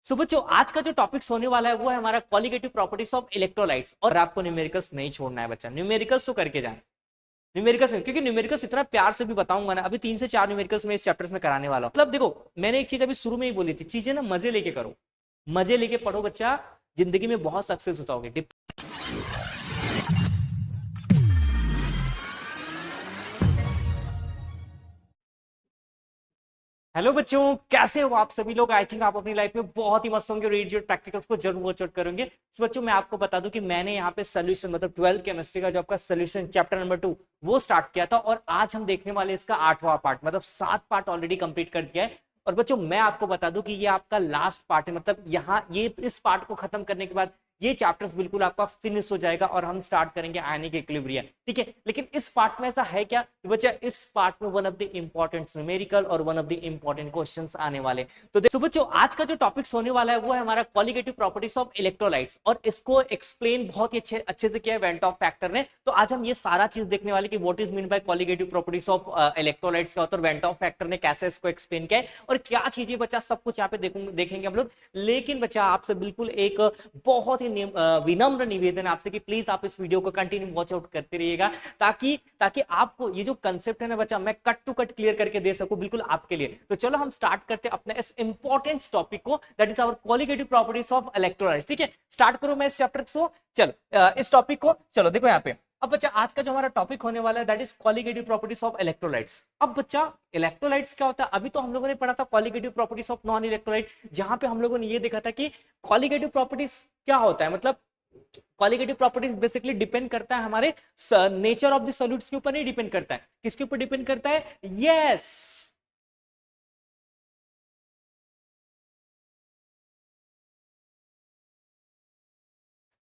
सो बच्चों आज का जो टॉपिक्स होने वाला है वो है हमारा क्वालिटेटिव प्रॉपर्टीज ऑफ इलेक्ट्रोलाइट्स। और आपको न्यूमेरिकल्स नहीं छोड़ना है बच्चा, न्यूमेरिकल्स तो करके जाए। न्यूमेरिकल्स क्योंकि न्यूमेरिकल्स इतना प्यार से भी बताऊंगा ना, अभी 3 से 4 न्यूमेरिकल्स में इस चैप्टर्स में कराने वाला हूं। मतलब देखो, मैंने एक चीज अभी शुरू में ही बोली थी, चीजें ना मजे लेके करो, मजे लेके पढ़ो बच्चा, जिंदगी में बहुत सक्सेस होता होगे। हेलो बच्चों, कैसे हो आप सभी लोग। आई थिंक आप अपनी लाइफ में बहुत ही मस्त होंगे और रीड प्रैक्टिकल्स को जरूर वॉच आउट करेंगे। तो बच्चों मैं आपको बता दूं कि मैंने यहाँ पे सोल्यूशन मतलब 12th केमिस्ट्री का जो आपका सोल्यूशन चैप्टर नंबर 2 वो स्टार्ट किया था, और आज हम देखने वाले इसका 8वां पार्ट, मतलब 7 पार्ट ऑलरेडी कंप्लीट कर दिया है। और बच्चों मैं आपको बता दूं कि ये आपका लास्ट पार्ट है, मतलब यहाँ ये इस पार्ट को खत्म करने के बाद ये चैप्टर्स बिल्कुल आपका फिनिश हो जाएगा और हम स्टार्ट करेंगे आयनिक इक्विलिब्रियम। ठीक है, लेकिन इस पार्ट में ऐसा है क्या कि बच्चा इस पार्ट में one of the important numerical और one of the important questions आने वाले। तो बच्चों आज का जो टॉपिक्स होने वाला है वो है हमारा क्वालिटेटिव प्रॉपर्टीज ऑफ इलेक्ट्रोलाइट्स, और इसको एक्सप्लेन बहुत ही अच्छे से किया है वेंट ऑफ फैक्टर ने। तो आज हम ये सारा चीज देखने वाले कि what is mean by qualitative properties of electrolytes का, और वेंट ऑफ फैक्टर ने कैसे इसको एक्सप्लेन किया है और क्या चीजें बच्चा सब कुछ यहाँ पे देखेंगे हम लोग। लेकिन बच्चा आपसे बिल्कुल एक बहुत ही विनम्र निवेदन आपसे कि प्लीज आप इस वीडियो को कंटिन्यू वॉच आउट करते रहिएगा, ताकि ताकि आपको ये जो कंसेप्ट है ना बच्चा, मैं कट टू कट क्लियर करके दे सकूं बिल्कुल आपके लिए। तो चलो हम स्टार्ट करते हैं अपने इस इंपॉर्टेंट टॉपिक को, that is our qualitative properties of electrolytes. ठीक है, स्टार्ट करो मैं इस चैप्टर को। चलो इस टॉपिक को चलो देखो यहाँ पे। अब बच्चा आज का जो हमारा टॉपिक होने वाला है that is qualitative properties of electrolytes. अब बच्चा इलेक्ट्रोलाइट्स क्या होता है, अभी तो हम लोगों ने पढ़ा था qualitative properties of non electrolyte, जहां पे हम लोगों ने ये देखा था कि क्वालिटेटिव प्रॉपर्टीज क्या होता है। मतलब क्वालिटेटिव प्रॉपर्टीज बेसिकली डिपेंड करता है हमारे नेचर ऑफ द सॉल्यूट्स के ऊपर नहीं डिपेंड करता है, किसके ऊपर डिपेंड करता है, yes,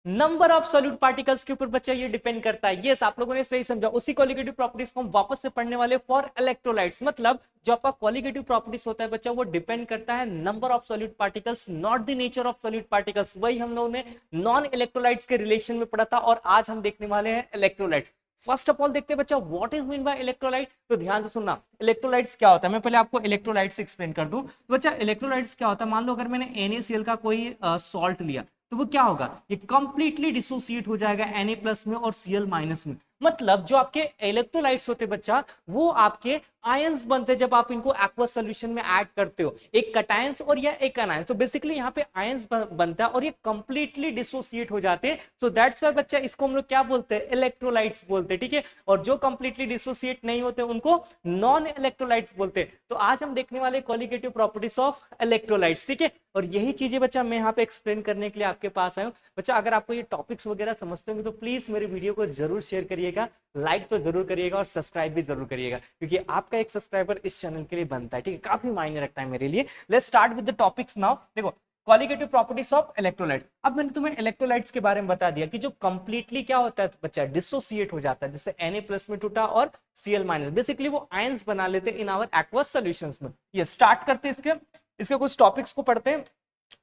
number of solute particles के ऊपर बच्चा ये डिपेंड करता है। यस, आप लोगों ने सही समझा। उसी क्वालिटेटिव प्रॉपर्टीज को हम वापस से पढ़ने वाले फॉर इलेक्ट्रोलाइट्स। मतलब जो आपका क्वालिटेटिव प्रॉपर्टीज होता है बच्चा, वो डिपेंड करता है number of solute particles, not the nature of solute particles. वही हम लोगों ने नॉन इलेक्ट्रोलाइट्स के रिलेशन में पढ़ा था, और आज हम देखने वाले हैं इलेक्ट्रोलाइट्स। फर्स्ट ऑफ ऑल देखते हैं बच्चा what is mean by electrolyte. तो ध्यान से सुनना, इलेक्ट्रोलाइट्स क्या होता है, मैं पहले आपको इलेक्ट्रोलाइट्स एक्सप्लेन कर दूं। तो बच्चा इलेक्ट्रोलाइट्स क्या होता है, मान लो अगर मैंने NaCl का कोई सॉल्ट लिया, तो वो क्या होगा, ये कंप्लीटली डिसोसिएट हो जाएगा Na+ में और Cl- में। मतलब जो आपके इलेक्ट्रोलाइट्स होते बच्चा, वो आपके आयंस बनते हैं जब आप इनको एक्वस सॉल्यूशन में ऐड करते हो, एक कटायंस और या एक अनायंस। तो बेसिकली यहाँ पे आयंस बनता है और ये कंप्लीटली डिसोसिएट हो जाते हैं। सो दैट्स व्हाई बच्चा इसको हम लोग क्या बोलते हैं, इलेक्ट्रोलाइट्स बोलते हैं। ठीक है, और जो कंप्लीटली डिसोसिएट नहीं होते उनको नॉन इलेक्ट्रोलाइट्स बोलते हैं। तो आज हम देखने वाले क्वालिटेटिव प्रॉपर्टीज ऑफ इलेक्ट्रोलाइट्स। ठीक है, और यही चीजें बच्चा मैं यहाँ पे एक्सप्लेन करने के लिए आपके पास आया हूँ। बच्चा अगर आपको ये टॉपिक्स वगैरह समझते होंगे तो प्लीज मेरे वीडियो को जरूर शेयर करिएगा, लाइक तो जरूर करिएगा और सब्सक्राइब भी जरूर करिएगा, क्योंकि आपका एक सब्सक्राइबर इस चैनल के लिए बनता है। ठीक है, काफी मायने रखता है मेरे लिए। Let's start with the topics now. देखो क्वालिटेटिव प्रॉपर्टीज ऑफ इलेक्ट्रोलाइट। अब मैंने तुम्हें इलेक्ट्रोलाइट्स के बारे में बता दिया कि जो कंप्लीटली क्या होता है बच्चा, डिसोसिएट हो जाता है, जैसे Na+ में टूटा और Cl-, बेसिकली वो आयंस बना लेते हैं इन आवर एक्वस सॉल्यूशंस में। ये स्टार्ट करते हैं इसके कुछ टॉपिक्स को पढ़ते हैं,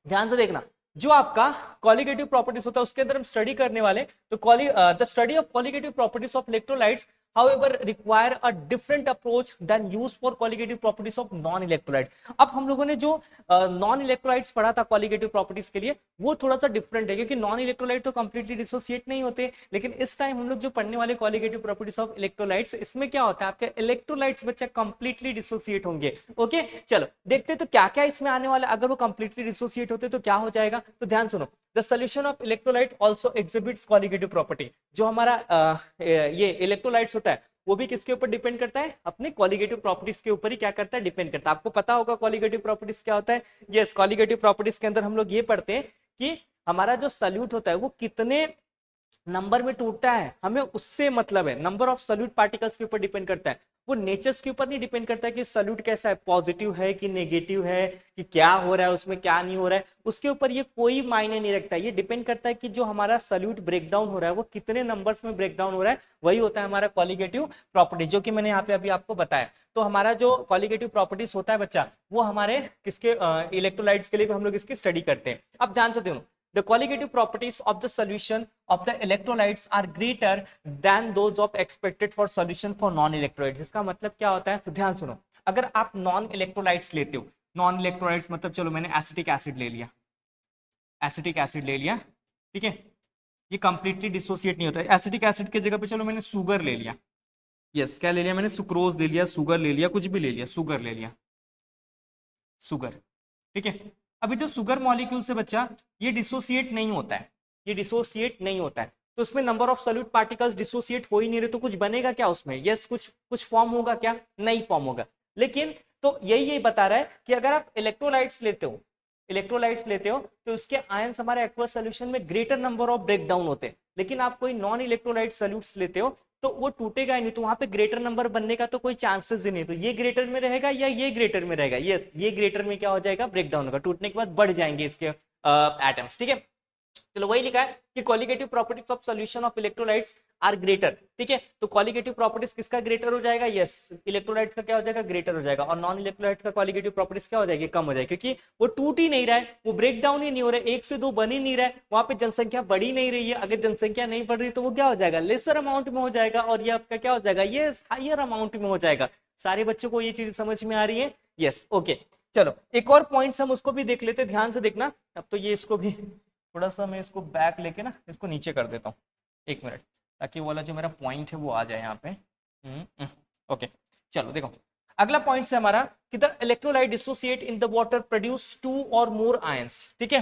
ध्यान से देखना। जो आपका क्वालिटेटिव प्रॉपर्टीज होता है उसके अंदर हम स्टडी करने वाले, तो the study of qualitative properties of electrolytes however require a different approach than used for qualitative properties of non electrolyte। अब हम लोगों ने जो नॉन इलेक्ट्रोलाइट्स पढ़ा था क्वालिटेटिव प्रॉपर्टीज के लिए, वो थोड़ा सा डिफरेंट है, क्योंकि नॉन इलेक्ट्रोलाइट तो कंप्लीटली डिसोसिएट नहीं होते। लेकिन इस टाइम हम लोग जो पढ़ने वाले क्वालिटेटिव प्रॉपर्टीज ऑफ इलेक्ट्रोलाइट्स, इसमें क्या होता है, आपके इलेक्ट्रोलाइट्स बच्चा कंप्लीटली डिसोसिएट होंगे। ओके, चलो देखते हैं तो क्या क्या इसमें आने वाला। अगर वो कंप्लीटली डिसोसिएट होते तो क्या हो जाएगा, तो ध्यान सुनो। The solution of electrolyte also exhibits qualitative property. जो हमारा ये इलेक्ट्रोलाइट्स होता है वो भी किसके ऊपर डिपेंड करता है, अपने क्वालिटेटिव प्रॉपर्टीज के ऊपर ही क्या करता है, डिपेंड करता है। आपको पता होगा क्वालिटेटिव प्रॉपर्टीज क्या होता है। यस, क्वालिटेटिव प्रॉपर्टीज के अंदर हम लोग ये पढ़ते हैं कि हमारा जो सॉल्यूट होता है वो कितने नंबर में टूटता है, हमें उससे मतलब है। नंबर ऑफ सॉल्यूट पार्टिकल्स के ऊपर डिपेंड करता है, वो नेचर्स के ऊपर नहीं डिपेंड करता है कि सॉल्यूट कैसा है, पॉजिटिव है कि नेगेटिव है, कि क्या हो रहा है उसमें क्या नहीं हो रहा है, उसके ऊपर ये कोई मायने नहीं रखता है। ये डिपेंड करता है कि जो हमारा सॉल्यूट ब्रेकडाउन हो रहा है वो कितने नंबर्स में ब्रेकडाउन हो रहा है, वही होता है हमारा क्वालिटेटिव प्रॉपर्टी, जो कि मैंने यहाँ पे अभी आपको बताया। तो हमारा जो क्वालिटेटिव प्रॉपर्टीज होता है बच्चा, वो हमारे किसके इलेक्ट्रोलाइट्स के लिए हम लोग इसकी स्टडी करते हैं। अब ध्यान से देखो, the qualitative properties of the solution of the electrolytes are greater than those of expected for solution for non electrolytes। इसका मतलब क्या होता है, तो ध्यान सुनो। अगर आप नॉन इलेक्ट्रोलाइट्स लेते हो, नॉन इलेक्ट्रोलाइट्स मतलब चलो मैंने एसिटिक एसिड ले लिया, एसिटिक एसिड ले लिया, ठीक है, ये कंप्लीटली डिसोसिएट नहीं होता है। एसिटिक एसिड की जगह पे चलो मैंने शुगर ले लिया, यस क्या ले लिया मैंने, सुक्रोज ले लिया, शुगर ले लिया, कुछ भी ले लिया, शुगर ले लिया, शुगर, ठीक है। अभी जो शुगर मॉलिक्यूल से बच्चा ये डिसोसिएट नहीं होता है, ये डिसोसिएट नहीं होता है, तो उसमें number of solute particles dissociate हो ही नहीं रहे, तो कुछ बनेगा क्या उसमें, यस कुछ कुछ फॉर्म होगा क्या, नहीं फॉर्म होगा। लेकिन तो यही बता रहा है कि अगर आप इलेक्ट्रोलाइट्स लेते हो, इलेक्ट्रोलाइट्स लेते हो तो उसके आयंस हमारे एक्वस सॉल्यूशन में greater number of break down होते हैं। लेकिन आप कोई नॉन इलेक्ट्रोलाइट सॉल्यूट्स लेते हो तो वो टूटेगा ही नहीं, तो वहां पे ग्रेटर नंबर बनने का तो कोई चांसेस ही नहीं, तो ये ग्रेटर में रहेगा या ये ग्रेटर में रहेगा, ये ग्रेटर में क्या हो जाएगा, ब्रेक डाउन होगा, टूटने के बाद बढ़ जाएंगे इसके एटम्स, ठीक है। चलो वही लिखा है कि colligative properties of solution of electrolytes are greater, ठीक है। तो कॉलिगेटिव प्रॉपर्टीज किसका ग्रेटर हो जाएगा, यस इलेक्ट्रोलाइट्स का क्या हो जाएगा, ग्रेटर हो जाएगा, और नॉन इलेक्ट्रोलाइट्स का कॉलिगेटिव प्रॉपर्टीज क्या हो जाएगी, कम हो जाएगी, क्योंकि वो टूट ही नहीं रहा है, वो ब्रेक डाउन ही नहीं हो रहा है, 1 से 2 बन ही नहीं रहा है, वहां पे जनसंख्या बढ़ी नहीं रही है। अगर जनसंख्या नहीं बढ़ रही तो वो क्या हो जाएगा, लेसर अमाउंट में हो जाएगा, और ये आपका क्या हो जाएगा, ये हायर अमाउंट में हो जाएगा। सारे बच्चों को ये चीज समझ में आ रही है, यस ओके। चलो एक और पॉइंट्स हम उसको भी देख लेते, ध्यान से देखना। अब तो ये इसको भी थोड़ा सा मैं इसको बैक लेके ना इसको नीचे कर देता हूँ, 1 मिनट, ताकि वो वाला जो मेरा पॉइंट है वो आ जाए यहाँ पे। ओके चलो देखो, अगला पॉइंट है हमारा कि the electrolyte dissociate in the water produce 2 और मोर आयंस, ठीक है,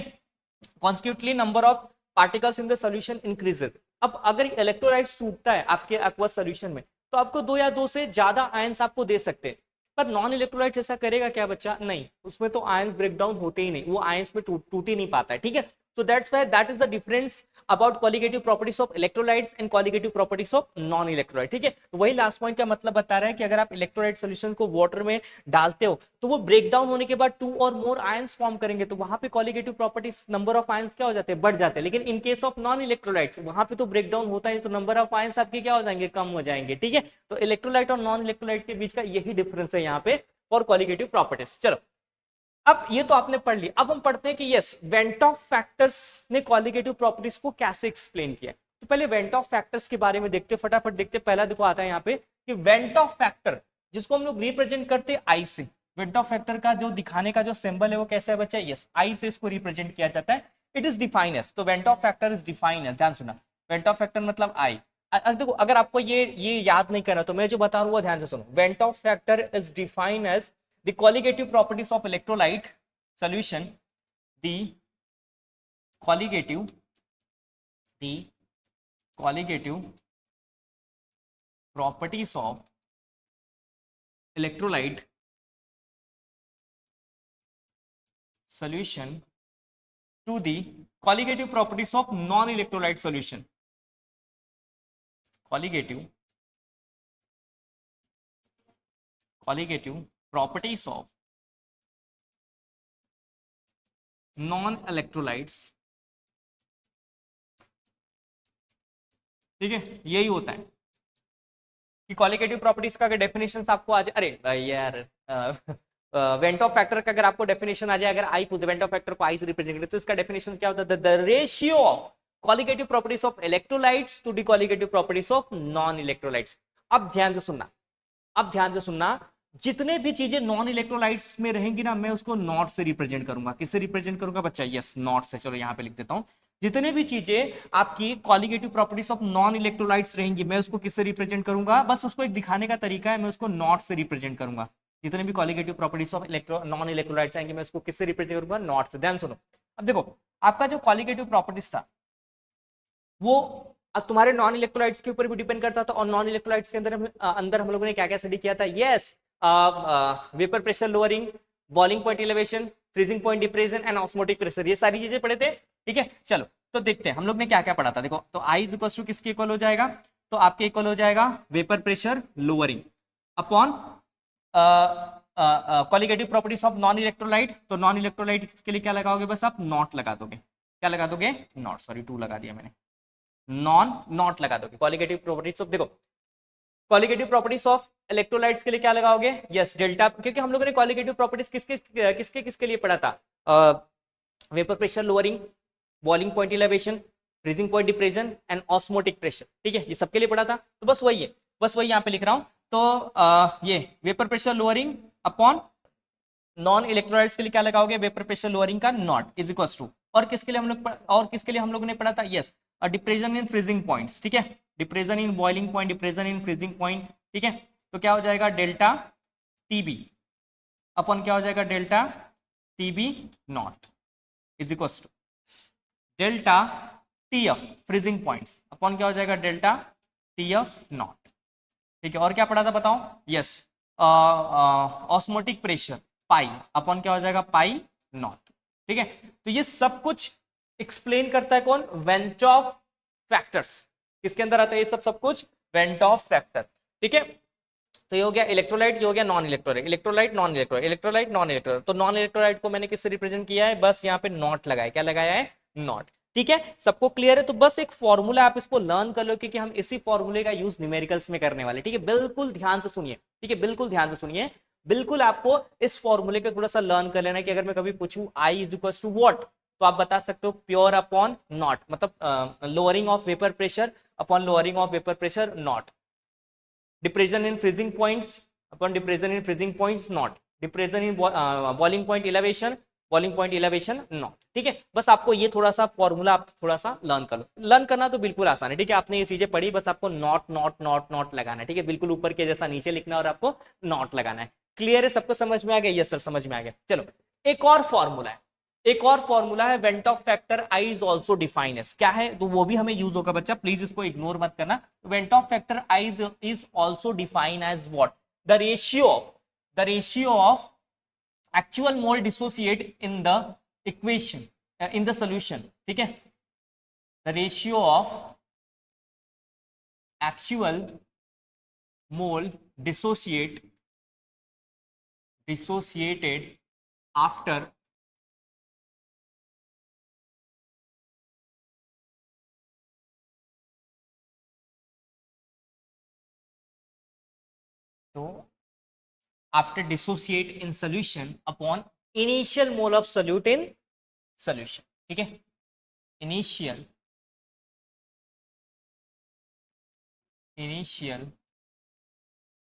constitutively number of particles in the solution increases. अब अगर इलेक्ट्रोलाइट टूटता है आपके एक्वस सॉल्यूशन में तो आपको 2 या 2 से ज्यादा आयंस आपको दे सकते हैं, पर नॉन इलेक्ट्रोलाइट ऐसा करेगा क्या बच्चा, नहीं, उसमें तो आयंस ब्रेक डाउन होते ही नहीं, वो आयंस में टूट ही नहीं पाता है, ठीक है। So that's why that is the difference about colligative properties of electrolytes and colligative properties of non-electrolyte, ठीक है। तो वही लास्ट पॉइंट का मतलब बता रहा है कि अगर आप इलेक्ट्रोलाइट सॉल्यूशन को वाटर में डालते हो तो वो ब्रेक डाउन होने के बाद 2 और मोर आयंस फॉर्म करेंगे, तो वहां पे colligative properties number of ions क्या हो जाते हैं, बढ़ जाते हैं। लेकिन in case of non electrolytes वहां पे तो ब्रेक डाउन होता है, तो नंबर ऑफ आयंस आपके क्या हो जाएंगे, कम हो जाएंगे, ठीक है। तो इलेक्ट्रोलाइट और नॉन इलेक्ट्रोलाइट के बीच का यही डिफरेंस है यहाँ पे फॉर colligative properties। चलो अब ये तो आपने पढ़ लिया, अब हम पढ़ते हैं कि यस वेंट ऑफ फैक्टर्स ने कॉलिगेटिव प्रॉपर्टीज को कैसे एक्सप्लेन किया। तो पहले वेंट ऑफ फैक्टर्स के बारे में देखते, फटाफट देखते। पहला देखो आता है यहाँ पे कि वेंट ऑफ फैक्टर जिसको हम लोग रिप्रेजेंट करते हैं आई से, वेंट ऑफ फैक्टर का जो दिखाने का जो सिंबल है वो कैसा है बच्चा, यस आई से इसको रिप्रेजेंट किया जाता है। इट इज डिफाइन एज, तो van't Hoff factor is define as, ध्यान सुना, वेंट ऑफ फैक्टर मतलब आई। देखो अगर आपको ये याद नहीं करना तो मैं जो बता रहा हूँ ध्यान से सुनो। Van't Hoff factor is define as the colligative properties of electrolyte solution, the colligative properties of electrolyte solution to the colligative properties of non-electrolyte solution, colligative properties of non electrolytes, ठीक है, यही होता है कि कॉलिगेटिव प्रॉपर्टीज का अगर definition आपको आ जाए, अरे भाई यार वेंट ऑफ फैक्टर का अगर आपको डेफिनेशन आ जाए, अगर आई पूछे वेंट ऑफ फैक्टर को आई से रिप्रेजेंट करें तो इसका डेफिनेशन क्या होता है, the ratio of colligative properties of electrolytes to the colligative properties of non electrolytes. अब ध्यान से सुनना, अब ध्यान से सुनना, जितने भी चीजें नॉन इलेक्ट्रोलाइट्स में रहेंगी ना मैं उसको नॉट से रिप्रेजेंट करूंगा। किससे रिप्रेजेंट करूंगा बच्चा, यस नॉट से। चलो यहां पे लिख देता हूं, जितने भी चीजें आपकी colligative properties of non electrolytes रहेंगी मैं उसको किससे रिप्रेजेंट करूंगा, बस उसको एक दिखाने का तरीका है, मैं उसको नॉट से रिप्रेजेंट करूंगा। जितने भी colligative properties of non electrolytes आएंगे मैं उसको किससे रिप्रेजेंट करूंगा, नॉट से। ध्यान सुनो, अब देखो आपका जो कॉलिगेटिव प्रॉपर्टीज था वो अब तुम्हारे नॉन इलेक्ट्रोलाइट्स के ऊपर भी डिपेंड करता था, और नॉन इलेक्ट्रोलाइट्स के अंदर हम लोगों ने क्या क्या स्टडी किया था, yes vapour pressure lowering, boiling point elevation, freezing point depression and osmotic pressure, ये सारी चीजें पढ़े थे, ठीक है। चलो तो देखते हैं हम लोग ने क्या क्या पढ़ा था। देखो तो आई इज इक्वल टू किसके इक्वल हो जाएगा, तो आपके इक्वल हो जाएगा vapour pressure lowering upon colligative properties of non electrolyte. तो नॉन इलेक्ट्रोलाइट के लिए क्या लगाओगे, बस आप नॉट लगा दोगे, क्या लगा दोगे, नॉट, सॉरी 2 लगा दिया मैंने, नॉट लगा दोगे। कॉलिगेटिव प्रॉपर्टीज ऑफ, देखो कॉलिगेटिव प्रॉपर्टीज ऑफ इलेक्ट्रोलाइट्स के लिए क्या लगाओगे, यस डेल्टा, क्योंकि हम लोगों ने कॉलिगेटिव प्रॉपर्टीज किसके लिए पढ़ा था, vapour pressure lowering, boiling point elevation, freezing point depression and osmotic pressure, ठीक है, ये सबके लिए पढ़ा था। तो बस वही है, बस वही यहाँ पे लिख रहा हूँ। तो ये vapour pressure lowering upon non electrolytes के लिए क्या लगाओगे, वेपर प्रेशर लोअरिंग का नॉट इज इक्वल टू और किसके लिए हम लोग और किसके लिए हम लोग ने पढ़ा था, yes, depression in freezing points, ठीक है, depression in boiling point, depression in freezing point, ठीक है। तो क्या हो जाएगा डेल्टा टीबी अपन क्या हो जाएगा delta T B naught is equal to delta TF freezing points अपन क्या हो जाएगा डेल्टा टीएफ नॉट, ठीक है। और क्या पढ़ा था बताओ, यस, ऑस्मोटिक प्रेशर पाई अपन क्या हो जाएगा पाई नॉट, ठीक है। तो ये सब कुछ एक्सप्लेन करता है कौन, वेंटॉफ फैक्टर्स, किसके अंदर आता है ये सब कुछ, वेंटॉफ फैक्टर, ठीक है। तो ये हो गया इलेक्ट्रोलाइट, ये हो गया non electrolyte, electrolyte non electrolyte, electrolyte non electrolyte. तो नॉन इलेक्ट्रोलाइट को मैंने किससे रिप्रेजेंट किया है, बस यहाँ पे नॉट लगाया, क्या लगाया है, नॉट, ठीक है। सबको क्लियर है, तो बस एक फॉर्मूला आप इसको लर्न कर लो क्योंकि हम इसी फॉर्मूले का यूज न्यूमेरिकल्स में करने वाले, ठीक है। बिल्कुल ध्यान से सुनिए, ठीक है, बिल्कुल ध्यान से सुनिए, बिल्कुल आपको इस फॉर्मूले को थोड़ा सा लर्न कर लेना है कि अगर मैं कभी पूछूं आई इज इक्वल टू व्हाट, तो आप बता सकते हो प्योर अपॉन नॉट, मतलब lowering of vapour pressure upon lowering of vapour pressure not, depression in freezing points upon depression in freezing points not, depression in boiling point elevation, boiling point elevation not, ठीक है। बस आपको ये थोड़ा सा formula आप थोड़ा सा लर्न कर लो, लर्न करना तो बिल्कुल आसान है, ठीक है। आपने ये चीजें पढ़ी, बस आपको नॉट नॉट नॉट नॉट लगाना है, ठीक है, बिल्कुल ऊपर के जैसा नीचे लिखना और आपको नॉट लगाना है। क्लियर है, सबको समझ में आ गया, यस सर समझ में आ गया। चलो एक और फॉर्मूला है, एक और फॉर्मूला है van't Hoff factor I is also define as, क्या है, तो वो भी हमें यूज होगा बच्चा, प्लीज इसको इग्नोर मत करना। Van't Hoff factor I is also define as what, the ratio of actual mole dissociate in the equation in the solution, ठीक है, the ratio of actual mole dissociated after तो after dissociate in solution upon initial mole of solute in solution, ठीक है, initial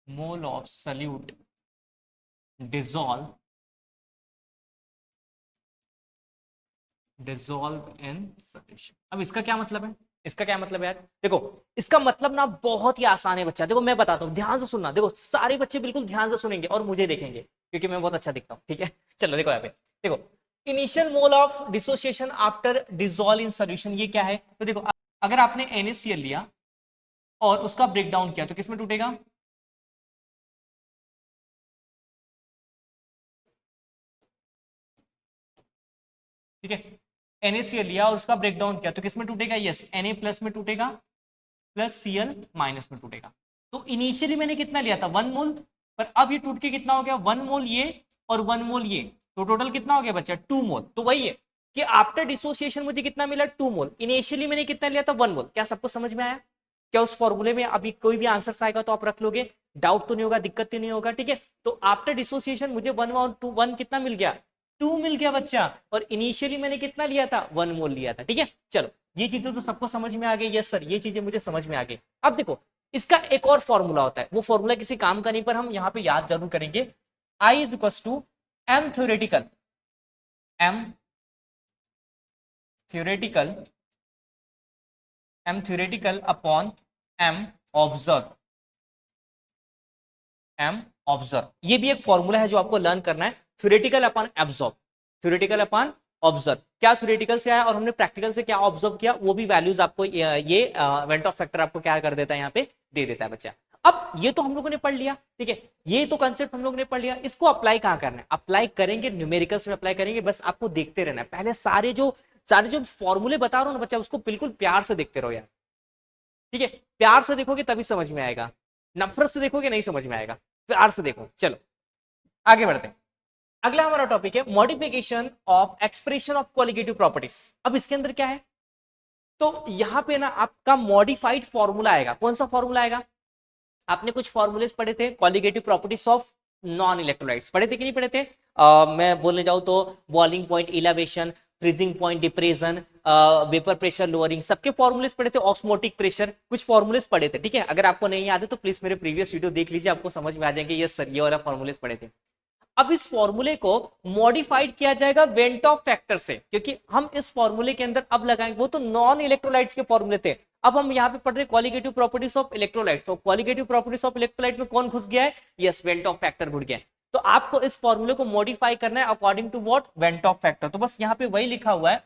mole of solute dissolve in solution। अब इसका क्या मतलब है, इसका क्या मतलब है यार, देखो इसका मतलब ना बहुत ही आसान है बच्चा, देखो मैं बताता हूँ, ध्यान से सुनना, देखो सारे बच्चे बिल्कुल ध्यान से सुनेंगे और मुझे देखेंगे क्योंकि मैं बहुत अच्छा दिखता हूँ, ठीक है। चलो देखो यहाँ पे, देखो initial mole of dissociation after dissolve in solution, ये क्या है, तो देखो अगर आपने NaCl लिया और उसका ब्रेकडाउन किया तो किसमें टूटेगा, ठीक है, NaCl लिया और उसका ब्रेकडाउन किया तो किसमें टूटेगा, यस Na प्लस में टूटेगा प्लस Cl माइनस में टूटेगा। तो इनिशियली मैंने कितना लिया था 1 मोल, पर अब ये टूट के कितना हो गया 1 मोल ये और 1 मोल ये, तो टोटल कितना हो गया बच्चा 2 मोल। तो वही है कि आफ्टर डिसोसिएशन मुझे कितना मिला 2 मोल, इनिशियली मैंने कितना लिया था 1 मोल। क्या सबको समझ में आया, क्या उस फॉर्मूले में अभी कोई भी आंसर आएगा तो आप रख लोगे, डाउट तो नहीं होगा, दिक्कत तो नहीं होगा, ठीक है। तो आफ्टर डिसोसिएशन मुझे 1 कितना मिल गया 2 मिल गया बच्चा, और इनिशियली मैंने कितना लिया था 1 मोल लिया था, ठीक है। चलो ये चीजें तो सबको समझ में आ गई, यस सर ये चीजें मुझे समझ में आ गई। अब देखो इसका एक और फॉर्मूला होता है, वो फॉर्मूला किसी काम का नहीं पर हम यहाँ पे याद जरूर करेंगे, I is equal to M theoretical upon M observe, ये भी एक फॉर्मूला है जो आपको लर्न करना है, theoretical upon absorb, theoretical upon observe, क्या थ्योरेटिकल से आया और हमने प्रैक्टिकल से क्या ऑब्जर्व किया, वो भी वैल्यूज आपको ये वेंटॉफ फैक्टर आपको क्या कर देता है, यहाँ पे दे देता है बच्चा। अब ये तो हम लोगों ने पढ़ लिया, ठीक है, ये तो कंसेप्ट हम लोगों ने पढ़ लिया, इसको अप्लाई कहाँ करना है, अप्लाई करेंगे न्यूमेरिकल्स में अप्लाई करेंगे, बस आपको देखते रहना है। पहले सारे जो फॉर्मूले बता रहा हूँ ना बच्चा, उसको बिल्कुल प्यार से देखते रहो यार, ठीक है, प्यार से देखोगे तभी समझ में आएगा, नफरत से देखोगे नहीं समझ में आएगा, प्यार से देखो। चलो आगे बढ़ते हैं, अगला हमारा टॉपिक है modification of expression of qualitative properties. अब इसके अंदर क्या है, तो यहां पे ना आपका मॉडिफाइड फॉर्मूला आएगा, कौन सा फॉर्मूला आएगा, आपने कुछ फॉर्मूलेस पढ़े थे, qualitative properties of non electrolytes पढ़े थे कि नहीं पढ़े थे, मैं बोलने जाऊं तो boiling point elevation, freezing point depression, vapour pressure lowering, सबके फॉर्मूलेस पढ़े थे, ऑस्मोटिक प्रेशर, कुछ फॉर्मूलेस पढ़े थे, ठीक है। अगर आपको नहीं याद है तो प्लीज मेरे प्रीवियस वीडियो देख लीजिए, आपको समझ में आ जाएंगे, यस सर ये वाला फॉर्मूलेस पढ़े थे। अब इस फॉर्मूले को मॉडिफाइड किया जाएगा वेंट ऑफ फैक्टर से, क्योंकि हम इस फॉर्मूले के अंदर अब लगाएंगे, वो तो नॉन इलेक्ट्रोलाइट्स के फॉर्मूले थे, अब हम यहाँ पे पढ़ रहे क्वालिटेटिव प्रॉपर्टीज ऑफ इलेक्ट्रोलाइट। तो क्वालिटेटिव प्रॉपर्टीज ऑफ इलेक्ट्रोलाइट में कौन घुस गया है? यस, वेंट ऑफ फैक्टर घुस गया है। तो आपको इस फॉर्मूले को मॉडिफाई करना है according to what? Van't Hoff factor. तो बस यहाँ पे वही लिखा हुआ है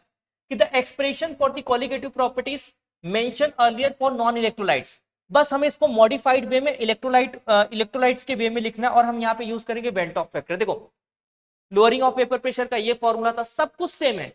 कि the expression for the qualitative properties mention earlier for non electrolytes, बस हमें इसको मॉडिफाइड वे में इलेक्ट्रोलाइट्स के वे में लिखना है, और हम यहाँ पे यूज करेंगे वेंट ऑफ फैक्टर। देखो लोअरिंग ऑफ वेपर प्रेशर का ये फॉर्मूला था, सब कुछ सेम है,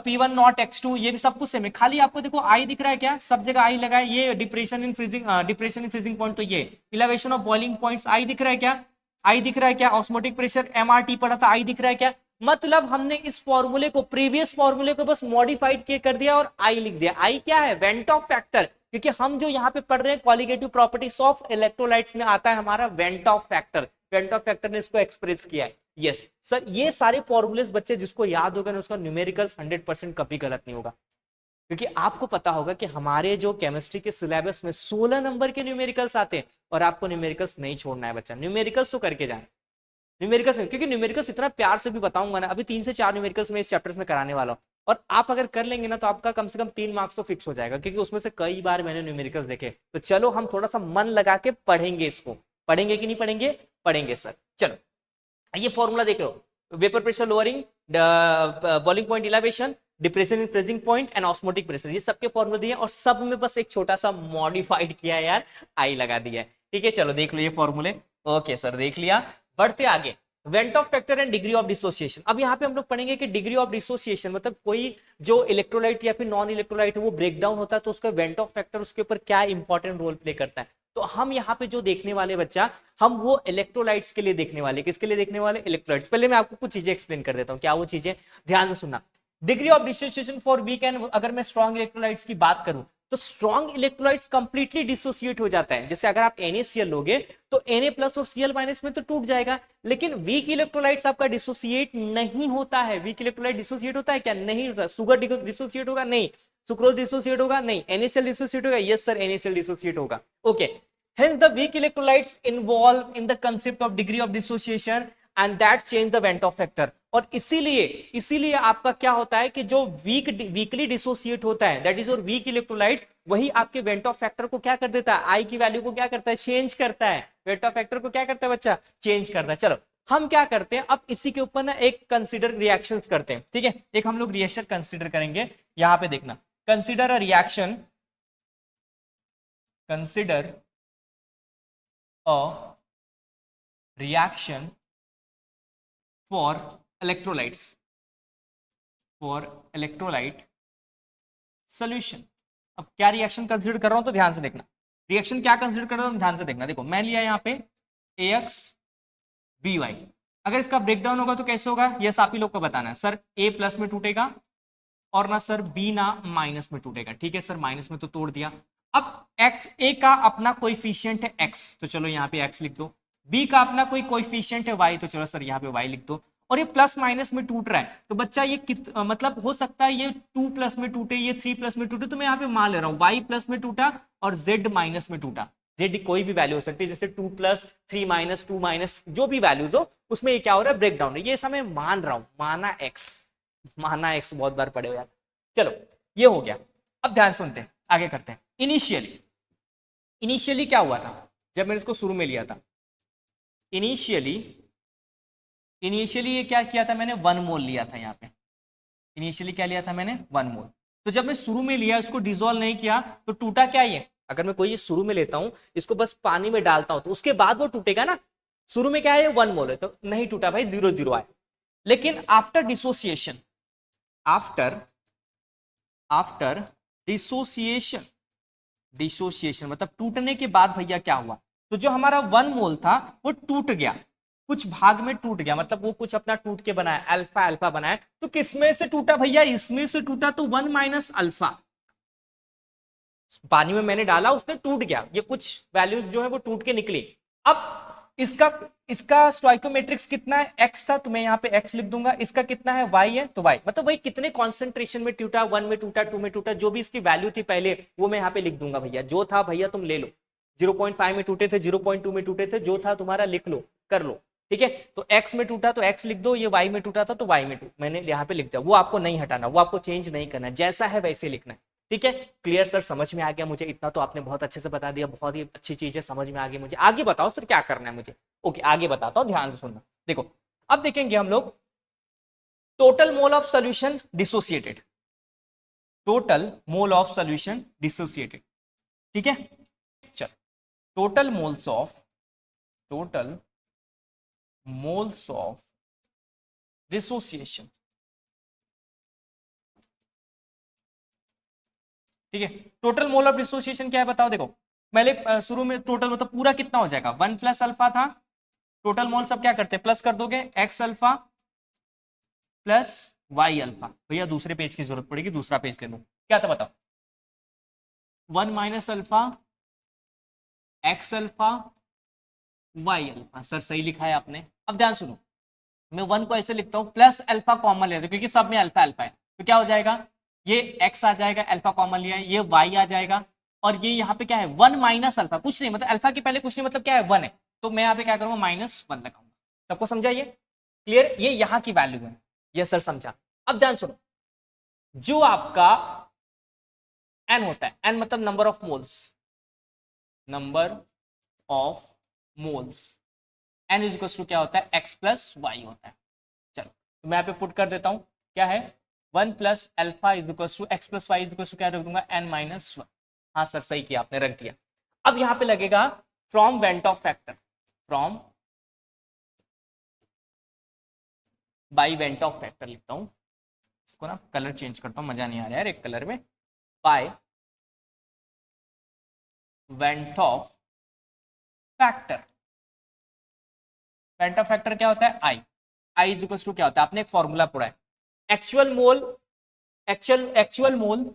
P1 नॉट X2 ये भी सब कुछ सेम है, खाली आपको देखो आई दिख रहा है क्या? सब जगह आई लगा है। ये डिप्रेशन इन फ्रीजिंग पॉइंट, तो ये elevation of boiling points I दिख रहा है क्या? आई दिख रहा है क्या? ऑस्मोटिक प्रेशर MRT पढ़ा था, आई दिख रहा है क्या? मतलब हमने इस फॉर्मूले को, प्रीवियस फॉर्मूले को बस मॉडिफाइड कर दिया और आई लिख दिया। आई क्या है? वेंट ऑफ फैक्टर, क्योंकि हम जो यहाँ पे पढ़ रहे हैं क्वालिटेटिव प्रॉपर्टीज ऑफ इलेक्ट्रोलाइट्स में आता है हमारा went Hoff factor. Van't Hoff factor ने इसको एक्सप्रेस किया है। यस सर, ये सारे फॉर्मूलेस बच्चे जिसको याद होगा ना, उसका न्यूमेरिकल्स 100% कभी गलत नहीं होगा, क्योंकि आपको पता होगा कि हमारे जो केमिस्ट्री के सिलेबस में 16 नंबर के न्यूमेरिकल्स आते हैं, और आपको न्यूमेरिकल्स नहीं छोड़ना है बच्चा, न्यूमेरिकल्स तो करके जाए। न्यूमेरिकल्स, क्योंकि न्यूमेरिकल्स इतना प्यार से भी बताऊंगा ना, अभी 3 से 4 न्यूमेरिकल्स में इस चैप्टर्स में कराने वाला हूं, और आप अगर कर लेंगे ना तो आपका कम से कम 3 मार्क्स तो फिक्स हो जाएगा, क्योंकि उसमें से कई बार मैंने न्यूमेरिकल्स देखे। तो चलो हम थोड़ा सा मन लगा के पढ़ेंगे इसको, पढ़ेंगे कि नहीं पढ़ेंगे? पढ़ेंगे सर। चलो ये फॉर्मूला देख लो, vapour pressure lowering, boiling point elevation, depression in freezing point and osmotic pressure, ये सबके फॉर्मूले दिए, और सब में बस एक छोटा सा मॉडिफाइड किया है यार, आई लगा दिया है। ठीक है, चलो देख लो ये फॉर्मूले। ओके सर, देख लिया, बढ़ते आगे। Went Hoff factor and degree of dissociation. अब यहाँ पे हम लोग पढ़ेंगे कि डिग्री ऑफ डिसोसिएशन मतलब कोई जो इलेक्ट्रोलाइट या फिर नॉन इलेक्ट्रोलाइट है वो ब्रेक डाउन होता है, तो उसका वेंट ऑफ फैक्टर उसके ऊपर क्या इंपॉर्टेंट रोल प्ले करता है। तो हम यहाँ पे जो देखने वाले बच्चा, हम वो इलेक्ट्रोलाइट्स के लिए देखने वाले। किसके लिए देखने वाले? इलेक्ट्रोलाइट्स। पहले मैं आपको कुछ चीजें एक्सप्लेन कर देता हूँ, क्या वो चीजें, ध्यान से सुनना। Degree of dissociation for weak and, अगर मैं स्ट्रॉन्ग इलेक्ट्रोलाइट्स की बात करूं तो स्ट्रॉन्ग इलेक्ट्रोलाइट्स कंप्लीटली डिसोसिएट हो जाता है। जैसे अगर आप NaCl लोगे तो Na+ और Cl- में तो टूट जाएगा, लेकिन वीक इलेक्ट्रोलाइट्स आपका डिसोसिएट नहीं होता है। वीक इलेक्ट्रोलाइट डिसोसिएट होता है क्या? नहीं होता। शुगर डिसोसिएट होगा? नहीं। सुक्रोज डिसोसिएट होगा? नहीं। NaCl डिसोसिएट होगा? यस सर, NaCl डिसोसिएट होगा। Okay, hence the weak electrolytes involved in the concept of degree of dissociation and that change the Van't Hoff factor। और इसीलिए आपका क्या होता है कि जो वीकली डिसोसिएट होता है, दैट इज और वीक इलेक्ट्रोलाइट, वही आपके वेंट ऑफ फैक्टर को क्या कर देता है? आई की वैल्यू को क्या करता है? चेंज करता है। वेंट ऑफ फैक्टर को क्या करता है बच्चा? चेंज करता है। चलो हम क्या करते हैं अब, इसी के ऊपर ना एक कंसिडर रिएक्शंस करते हैं। ठीक है, एक हम लोग रिएक्शन कंसिडर करेंगे। यहां पे देखना, consider a reaction, consider a reaction for electrolytes, for electrolyte solution। अब क्या रिएक्शन कंसीडर कर रहा हूं तो ध्यान से देखना, रिएक्शन क्या कंसीडर कर रहा हूं ध्यान से देखना। देखो मैं लिया यहाँ पे AX/BY, अगर इसका ब्रेकडाउन होगा तो कैसे होगा? यस आप ही लोग को बताना है। सर A+ में टूटेगा और ना सर B ना माइनस में टूटेगा। ठीक है सर, माइनस में तो तोड़ दिया। अब एक्स, ए का अपना कोएफिशिएंट है x, तो चलो यहाँ पे x लिख दो। b का अपना कोई कोएफिशिएंट है y, तो चलो सर यहाँ पे y लिख दो। और ये प्लस माइनस में टूट रहा है, तो बच्चा ये मतलब हो सकता है ये 2+ में टूटे, ये 3+ में टूटे, तो मैं यहाँ पे मान ले रहा हूँ y+ में टूटा और z- में टूटा। z कोई भी वैल्यू हो सकती है, जैसे 2+, 3-, 2- जो भी वैल्यूज हो, उसमें ये क्या हो रहा है? ब्रेक डाउन है। ये समय मान रहा हूँ, माना x बहुत बार पढ़े हो यार। चलो ये हो गया। अब ध्यान सुनते हैं, आगे करते हैं। इनिशियली क्या हुआ था जब मैंने इसको शुरू में लिया था? इनिशियली ये क्या किया था मैंने? 1 मोल लिया था यहाँ पे। इनिशियली क्या लिया था मैंने? 1 मोल। तो जब मैं शुरू में लिया, इसको डिसॉल्व नहीं किया, तो टूटा क्या ये? अगर मैं कोई ये शुरू में लेता हूं, इसको बस पानी में डालता हूं, तो उसके बाद वो टूटेगा ना। शुरू में क्या है? 1 मोल है, तो नहीं टूटा भाई, 0 आया। लेकिन आफ्टर डिसोसिएशन, आफ्टर डिसोसिएशन मतलब टूटने के बाद भैया क्या हुआ? तो जो हमारा 1 मोल था वो टूट गया, कुछ भाग में टूट गया, मतलब वो कुछ अपना टूट के बनाया, अल्फा बनाया। तो किसमें से टूटा भैया? इसमें से टूटा, तो 1 - अल्फा पानी में मैंने डाला, उसने टूट गया, ये कुछ वैल्यूज जो है वो टूट के निकली। अब इसका स्टोइकोमेट्रिक्स कितना है? x था, तो मैं यहाँ पे x लिख दूंगा। इसका कितना है? y है, तो y मतलब वही कितने कॉन्सेंट्रेशन में टूटा, 1 में टूटा, 2 में टूटा, जो भी इसकी वैल्यू थी पहले, वो मैं यहाँ पे लिख दूंगा भैया। जो था भैया तुम ले लो, 0.5 में टूटे थे, 0.2 में टूटे थे, जो था तुम्हारा लिख लो, कर लो। ठीक है, तो x में टूटा तो x लिख दो, ये y में टूटा था तो y में मैंने यहाँ पे लिख दिया, वो आपको नहीं हटाना, वो आपको चेंज नहीं करना, जैसा है वैसे लिखना है। ठीक है, क्लियर सर, समझ में आ गया मुझे, इतना तो आपने बहुत अच्छे से बता दिया, बहुत ही अच्छी चीज है, समझ में आ गई मुझे। आगे बताओ सर क्या करना है मुझे। ओके, आगे बताता हूँ, ध्यान से सुनना। देखो अब देखेंगे हम लोग total mole of solution dissociated, total mole of solution dissociated. ठीक है, चल total moles of, total moles of dissociation. ठीक है, टोटल मोल ऑफ डिसोसिएशन क्या है बताओ। देखो पहले शुरू में टोटल मतलब पूरा कितना हो जाएगा, 1 प्लस अल्फा था, टोटल मोल सब क्या करते हैं प्लस कर दोगे, X alpha plus Y alpha. भैया दूसरे पेज की जरूरत पड़ेगी, दूसरा पेज ले लो, क्या था बताओ, 1 minus alpha X alpha Y alpha. Sir सही लिखा है आपने। अब ध्यान सुनो, मैं 1 को ऐसे लिखता हूं, प्लस अल्फा कॉमन लेते क्योंकि सब में अल्फा अल्फा है, तो क्या हो जाएगा, ये x आ जाएगा, अल्फा कॉमन लिया है, ये y आ जाएगा, और ये यहाँ पे क्या है 1 माइनस अल्फा, कुछ नहीं मतलब अल्फा के पहले कुछ नहीं मतलब क्या है 1 है, तो मैं यहाँ पे क्या करूंगा -1 लगाऊंगा। सबको समझा ये, क्लियर, ये यहाँ की वैल्यू है, ये सर समझा। अब ध्यान सुनो, जो आपका n होता है, n मतलब number of moles, number of moles, n is equal to क्या होता है, x प्लस वाई होता है। चलो तो मैं यहाँ पे पुट कर देता हूं, क्या है 1 plus alpha is equal to X plus Y is equal to क्या रख दूंगा, n माइनस 1। हाँ सर सही किया आपने, रख दिया। अब यहाँ पे लगेगा from went Hoff factor, from by went Hoff factor लिखता हूँ, इसको ना कलर चेंज करता हूँ, मजा नहीं आ रहा है यार एक कलर में, by van't Hoff factor. Van't Hoff factor क्या होता है, आई इज इक्वल टू क्या होता है, आपने एक फॉर्मूला पढ़ा है, actual mole, actual mole,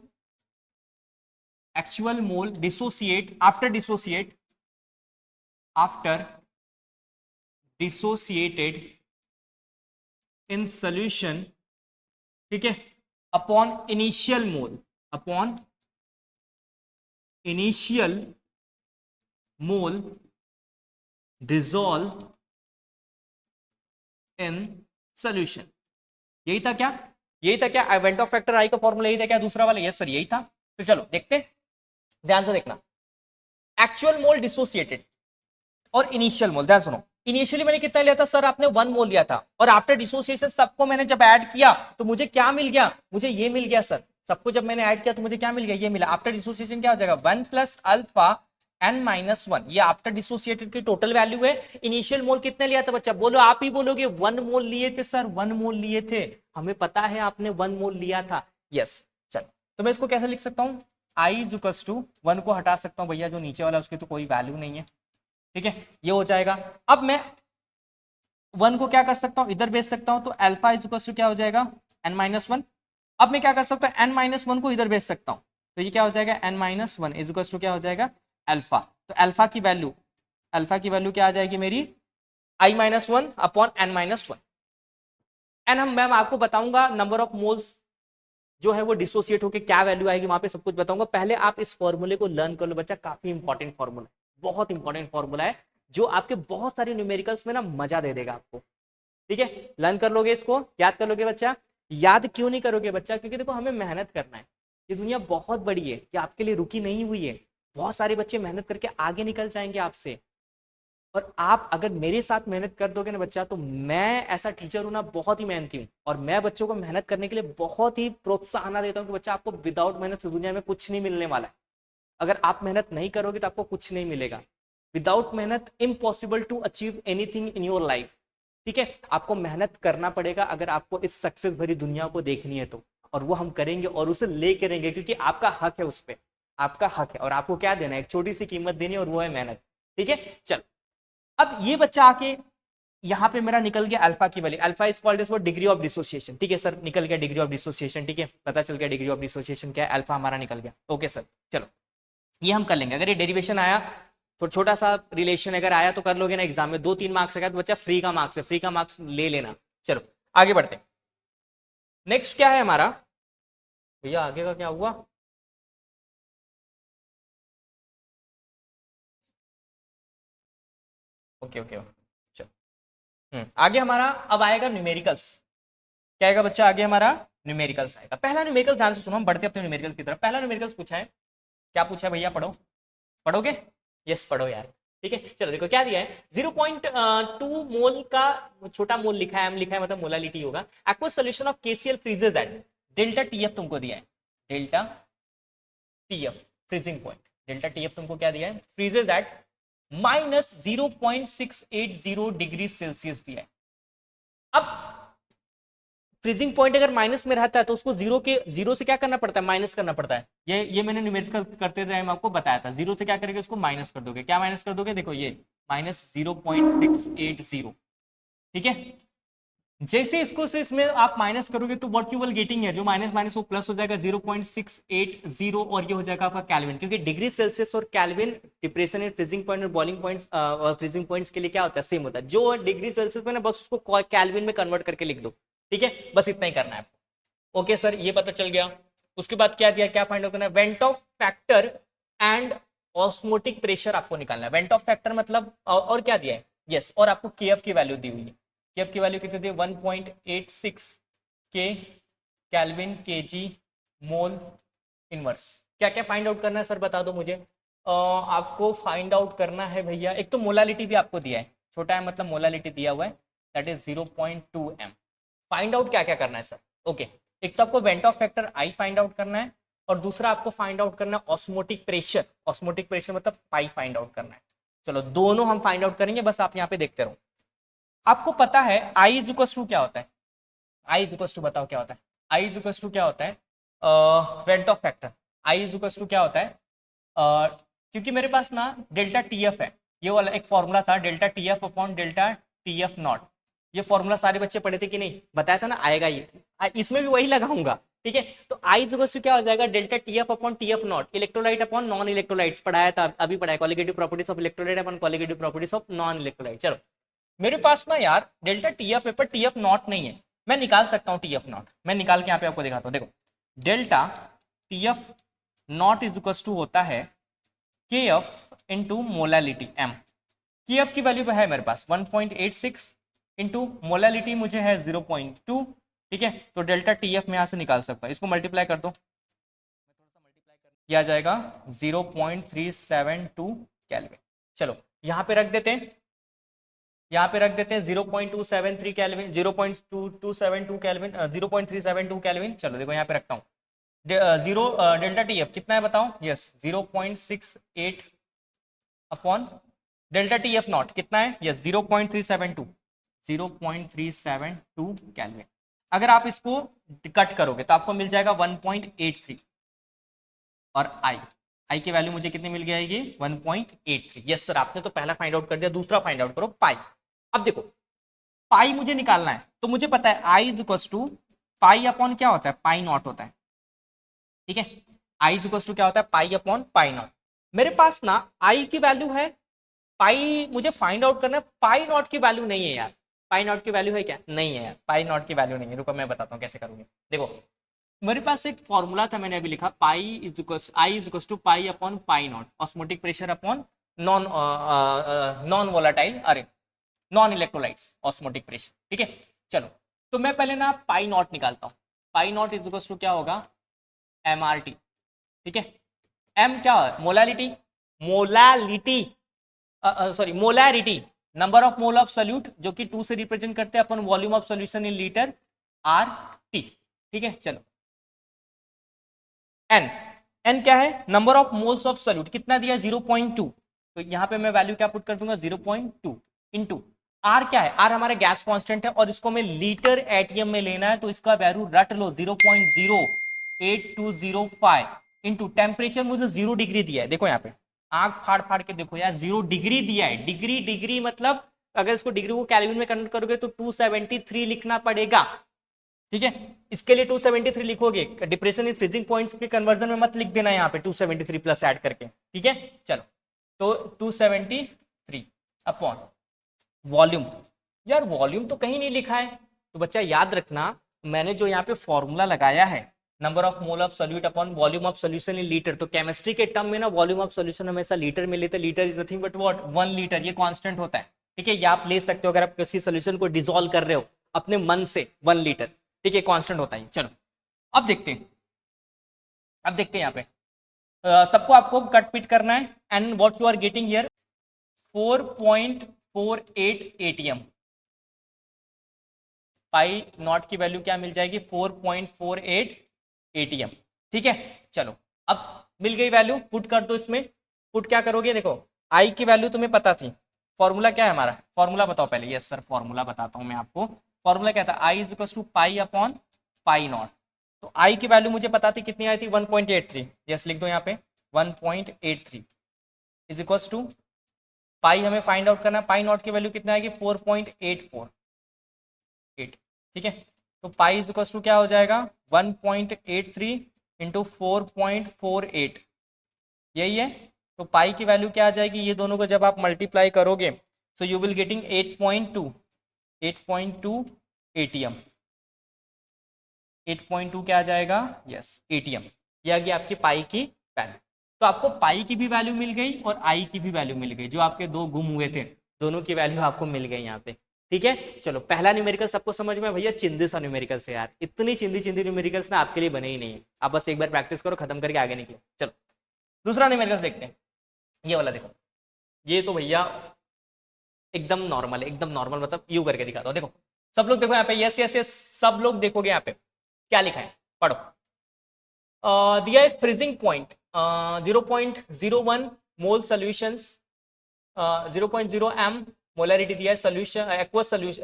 actual mole dissociate after dissociated in solution, ठीक है, upon initial mole, upon initial mole dissolve in solution. यही था क्या, यही था क्या, वेंट ऑफ फैक्टर आई का फॉर्मूला यही था क्या दूसरा वाला, यस सर यही था। तो चलो देखते, ध्यान से देखना, एक्चुअल मोल डिसोसिएटेड और इनिशियल मोल, ध्यान सुनो, इनिशियली मैंने कितना लिया था सर, आपने 1 मोल लिया था, और आफ्टर डिसोसिएशन सबको मैंने जब ऐड किया तो मुझे क्या मिल गया, मुझे ये मिल गया सर, सबको जब मैंने ऐड किया तो मुझे क्या मिल गया, ये मिला। आफ्टर डिसोसिएशन क्या हो जाएगा, 1 प्लस अल्फा n माइनस 1, ये आफ्टर डिसोसिएटेड की टोटल वैल्यू है। इनिशियल मोल कितने लिया था बच्चा, बोलो, आप ही बोलोगे 1 मोल लिए थे सर, 1 मोल लिए थे, हमें पता है आपने 1 मोल लिया था, यस। चलो तो मैं इसको कैसे लिख सकता हूँ, आई इज इक्वल टू 1 को हटा सकता हूँ भैया, जो नीचे वाला उसकी तो कोई वैल्यू नहीं है, ठीक है, ये हो जाएगा। अब मैं 1 को क्या कर सकता हूं, इधर भेज सकता हूं, तो अल्फा इज इक्वल टू क्या हो जाएगा, n-1। अब मैं क्या कर सकता हूं, n-1 को इधर भेज सकता हूं, तो ये क्या हो जाएगा, n-1 इज इक्वल टू क्या हो जाएगा, अल्फा। तो अल्फा की वैल्यू, अल्फा की वैल्यू क्या आ जाएगी मेरी, i-1 अपॉन n-1। एन हम मैम आपको बताऊंगा नंबर ऑफ मोल्स जो है वो डिसोसिएट होकर क्या वैल्यू आएगी, वहां पे सब कुछ बताऊंगा। पहले आप इस फॉर्मूले को लर्न कर लो बच्चा, काफी इंपॉर्टेंट फॉर्मूला, बहुत इंपॉर्टेंट फॉर्मूला है, जो आपके बहुत सारे न्यूमेरिकल्स में ना मजा दे देगा आपको। ठीक है, लर्न कर लोगे, इसको याद कर लोगे बच्चा। याद क्यों नहीं करोगे बच्चा, क्योंकि देखो हमें मेहनत करना है, ये दुनिया बहुत बड़ी है, ये आपके लिए रुकी नहीं हुई है, बहुत सारे बच्चे मेहनत करके आगे निकल जाएंगे आपसे, और आप अगर मेरे साथ मेहनत कर दोगे ना बच्चा, तो मैं ऐसा टीचर हूं ना, बहुत ही मेहनती हूं, और मैं बच्चों को मेहनत करने के लिए बहुत ही प्रोत्साहन देता हूं कि बच्चा आपको विदाउट मेहनत से दुनिया में कुछ नहीं मिलने वाला है। अगर आप मेहनत नहीं करोगे तो आपको कुछ नहीं मिलेगा, विदाउट मेहनत impossible to achieve anything in your life. ठीक है, आपको मेहनत करना पड़ेगा अगर आपको इस सक्सेस भरी दुनिया को देखनी है तो, और वो हम करेंगे और उसे ले करेंगे, क्योंकि आपका हक है उस पर, आपका हक है, और आपको क्या देना है, एक छोटी सी कीमत देनी है, और वो है मेहनत। ठीक है, चल अब ये बच्चा आके यहाँ पे मेरा निकल गया अल्फा की value, alpha is called as degree of dissociation. ठीक है सर, निकल गया डिग्री ऑफ डिसोसिएशन, ठीक है, पता चल गया डिग्री ऑफ डिसोसिएशन क्या है, अल्फा हमारा निकल गया। ओके सर, चलो ये हम कर लेंगे। अगर ये डेरिवेशन आया तो छोटा सा रिलेशन अगर आया तो कर लोगे ना एग्जाम में, 2-3 मार्क्स आएगा तो बच्चा फ्री का मार्क्स है, फ्री का मार्क्स ले लेना। चलो आगे बढ़ते, नेक्स्ट क्या है हमारा भैया, आगे का क्या हुआ, ओके ओके, चलो आगे हमारा अब आएगा न्यूमेरिकल्स। क्या आएगा बच्चा? आगे हमारा न्यूमेरिकल्स आएगा। पहला न्यूमेरिकल ध्यान से सुनो, हम बढ़ते अपने न्यूमेरिकल्स की तरफ। पहला न्यूमेरिकल्स पूछा है, क्या पूछा है भैया? पढ़ो, पढ़ोगे? यस पढ़ो यार। ठीक है, चलो देखो क्या दिया है। 0.2 मोल का छोटा मोल लिखा है, एम लिखा है, मतलब मोलालिटी होगा। Aqueous solution of KCl freezes at delta TF तुमको दिया है, delta TF freezing point, delta TF तुमको क्या दिया है? फ्रीजेस एट -0.680 डिग्री सेल्सियस दिया है। अब फ्रीजिंग पॉइंट अगर माइनस में रहता है तो उसको जीरो से क्या करना पड़ता है? माइनस करना पड़ता है। ये मैंने न्यूमेरिकल करते टाइम आपको बताया था। जीरो से क्या करेंगे? उसको माइनस कर दोगे। क्या माइनस कर दोगे? देखो ये -0.680। ठीक है, जैसे इसको से इसमें आप माइनस करोगे तो व्हाट यू विल गेटिंग है, जो माइनस माइनस वो प्लस हो जाएगा 0.680, और ये हो जाएगा आपका केल्विन, क्योंकि डिग्री सेल्सियस और kelvin depression and freezing point और बॉइलिंग पॉइंट्स फ्रीजिंग पॉइंट्स के लिए क्या होता है? सेम होता है। जो डिग्री सेल्सियस में ना, बस उसको केल्विन में कन्वर्ट करके लिख दो। ठीक है, बस इतना ही करना है आपको। ओके सर, ये पता चल गया। उसके बाद क्या दिया, क्या फाइंड आउट करना है? Van't Hoff factor and osmotic pressure आपको निकालना है। वेंट ऑफ फैक्टर मतलब और क्या दिया है? यस, और आपको केएफ की वैल्यू दी हुई है। केएफ की वैल्यू कितनी दी? 1.86 के केल्विन केजी मोल इनवर्स। क्या क्या फाइंड आउट करना है सर, बता दो मुझे। आपको फाइंड आउट करना है भैया, एक तो मोलालिटी भी आपको दिया है, छोटा है मतलब मोलालिटी दिया हुआ है, that is 0.2 m। Find out क्या क्या करना है सर? ओके, एक तो आपको went Hoff factor I find out करना है, और दूसरा आपको फाइंड आउट करना है ऑस्मोटिक प्रेशर। ऑस्मोटिक प्रेशर मतलब पाई फाइंड आउट करना है। चलो दोनों हम फाइंड आउट करेंगे, बस आप यहाँ पे देखते रहो। आपको पता है आई इज इक्वल टू क्या होता है? आई इज इक्वल टू, बताओ क्या होता है? आई इज इक्वल टू क्या होता है? Van't Hoff factor. I is equal to क्या होता है? क्योंकि मेरे पास ना डेल्टा टीएफ है, ये वाला एक फॉर्मूला था, delta TF upon delta TF not. ये फॉर्मूला सारे बच्चे पढ़े थे कि नहीं? बताया था ना, आएगा ये, इसमें भी वही लगाऊंगा। ठीक है, तो आई इज इक्वल टू क्या हो जाएगा? Delta TF upon TF not, electrolyte upon non electrolytes पढ़ाया था, अभी पढ़ाया, colligative properties of electrolyte upon colligative properties of non electrolyte. चलो, मेरे पास ना यार डेल्टा टीएफ है पर टीएफ नॉट नहीं है। मैं निकाल सकता हूँ टीएफ नॉट, मैं निकाल के यहाँ पे आपको दिखाता हूँ। देखो, delta TF not is equal to होता है KF into molality M. KF की वैल्यू है मेरे पास 1.86 इंटू मोलालिटी मुझे है 0.2। ठीक है, तो डेल्टा टीएफ में यहाँ से निकाल सकता हूँ, इसको मल्टीप्लाई कर दो, किया जाएगा 0.372 केल्विन। चलो यहाँ पे रख देते हैं, यहाँ पे रख देते हैं 0.273 केल्विन, 0.272 केल्विन, 0.372 केल्विन। चलो देखो यहाँ पे रखता हूँ, जीरो डेल्टा टीएफ कितना है बताओ? Yes 0.68 upon delta TF not कितना है? Yes 0.372 kelvin. अगर आप इसको कट करोगे तो आपको मिल जाएगा 1.83, और आई की वैल्यू मुझे कितनी मिल जाएगी? 1.83। यस सर, आपने तो पहला फाइंड आउट कर दिया, दूसरा फाइंड आउट करो पाई। अब देखो पाई मुझे निकालना है, तो मुझे पता है I is equal to pi upon क्या होता है? पाई नॉट होता है। ठीक है, आई इज इक्वल टू क्या होता है? पाई अपॉन पाई नॉट। मेरे पास ना आई की वैल्यू है, पाई मुझे फाइंड आउट करना है, पाई नॉट की वैल्यू नहीं है यार। पाई नॉट की वैल्यू है क्या? नहीं है यार, पाई नॉट की वैल्यू नहीं है। रुको मैं बताता हूँ कैसे करूंगे। देखो मेरे पास एक फॉर्मूला था, मैंने अभी लिखा, pi is equal I is equal to pi upon pi not, osmotic pressure upon non volatile, अरे नॉन इलेक्ट्रोलाइट्स ऑस्मोटिक प्रेशर। ठीक है, चलो तो मैं पहले ना पाई नॉट निकालता हूँ। पाई नॉट इज इक्वल टू क्या होगा? एमआरटी। ठीक है, एम क्या है? Molality, molality sorry molarity, number of mole of solute, जो कि 2 से रिप्रेजेंट करते हैं upon volume of solution in litre, R T. ठीक है, चलो एन, एन क्या है? Number of moles of solute, कितना दिया? 0.2, तो यहां पे मैं वैल्यू क्या पुट कर दूंगा? 0.2 इंटू आर क्या है? आर हमारा गैस कांस्टेंट है, और इसको मैं लीटर एटीएम में लेना है, तो इसका वैल्यू रट लो 0.08205 इंटू टेम्परेचर मुझे 0 डिग्री दिया है। देखो यहाँ पे आंख फाड़ फाड़ के देखो यार, 0 डिग्री दिया है। डिग्री डिग्री मतलब अगर इसको डिग्री को केल्विन में कन्वर्ट करोगे तो 273 लिखना पड़ेगा। ठीक है, इसके लिए 273 लिखोगे, डिप्रेशन इन फ्रीजिंग पॉइंट्स के कन्वर्जन में मत लिख देना यहाँ पे 273 प्लस ऐड करके। ठीक है, चलो तो 273 अपॉन वॉल्यूम, यार वॉल्यूम तो कहीं नहीं लिखा है, तो बच्चा याद रखना मैंने जो यहाँ पे फॉर्मूला लगाया है, number of mole of solute upon volume of solution in litre, तो केमिस्ट्री के टर्म में ना वॉल्यूम ऑफ सोल्यूशन हमेशा लीटर में लेते, litre is nothing but what? 1 litre, ये कांस्टेंट होता है। ठीक है, या आप ले सकते हो अगर आप किसी सोल्यूशन को डिसॉल्व कर रहे हो अपने मन से 1 लीटर, ठीक है, कांस्टेंट होता है। चलो अब देखते हैं, यहाँ पे सबको आपको कट पिट करना है and what you are getting here 4.48 atm. Pi not की वैल्यू क्या मिल जाएगी 4.48 एटीएम। ठीक है, चलो अब मिल गई वैल्यू, पुट कर दो इसमें। पुट क्या करोगे, देखो आई की वैल्यू तुम्हें पता थी, फॉर्मूला क्या है हमारा, फॉर्मूला बताओ पहले। यस सर, फॉर्मूला बताता हूं मैं आपको। फॉर्मूला क्या था, I is equal to pi upon pi naught. तो आई की वैल्यू मुझे पता थी, कितनी आई थी 1.83। यस लिख दो यहाँ पे 1.83 इज इक्वल टू पाई हमें फाइंड आउट करना है, पाई नॉट की वैल्यू कितना आएगी 4.848। ठीक है, तो पाई इज इक्वल टू क्या हो जाएगा 1.83 इंटू 4.48, यही है। तो पाई की वैल्यू क्या आ जाएगी, ये दोनों को जब आप मल्टीप्लाई करोगे so you will getting 8.2 ATM. 8.2 क्या आ जाएगा, यस एटीएम। ये आ गई आपकी पाई की वैल्यू। तो आपको पाई की भी वैल्यू मिल गई और आई की भी वैल्यू मिल गई, जो आपके दो गुम हुए थे दोनों की वैल्यू आपको मिल गई यहाँ पे। ठीक है, चलो पहला न्यूमेरिकल सबको समझ में, भैया चिंदी सा न्यूमेरिकल से यार, इतनी चिंदी न्यूमेरिकल्स ना आपके लिए बने ही नहीं है, आप बस एक बार प्रैक्टिस करो, खत्म करके आगे निकलो। चलो दूसरा न्यूमेरिकल देखते हैं, ये वाला देखो। ये तो भैया एकदम नॉर्मल है, एकदम नॉर्मल, मतलब यू करके दिखा दो। देखो सब लोग देखो यहाँ पे, यस यस यस, सब लोग देखोगे यहाँ पे क्या लिखा है, पढ़ो। दिया है फ्रीजिंग पॉइंट 0.01 मोल सॉल्यूशंस, 0.0 m मोलरिटी दिया है, solution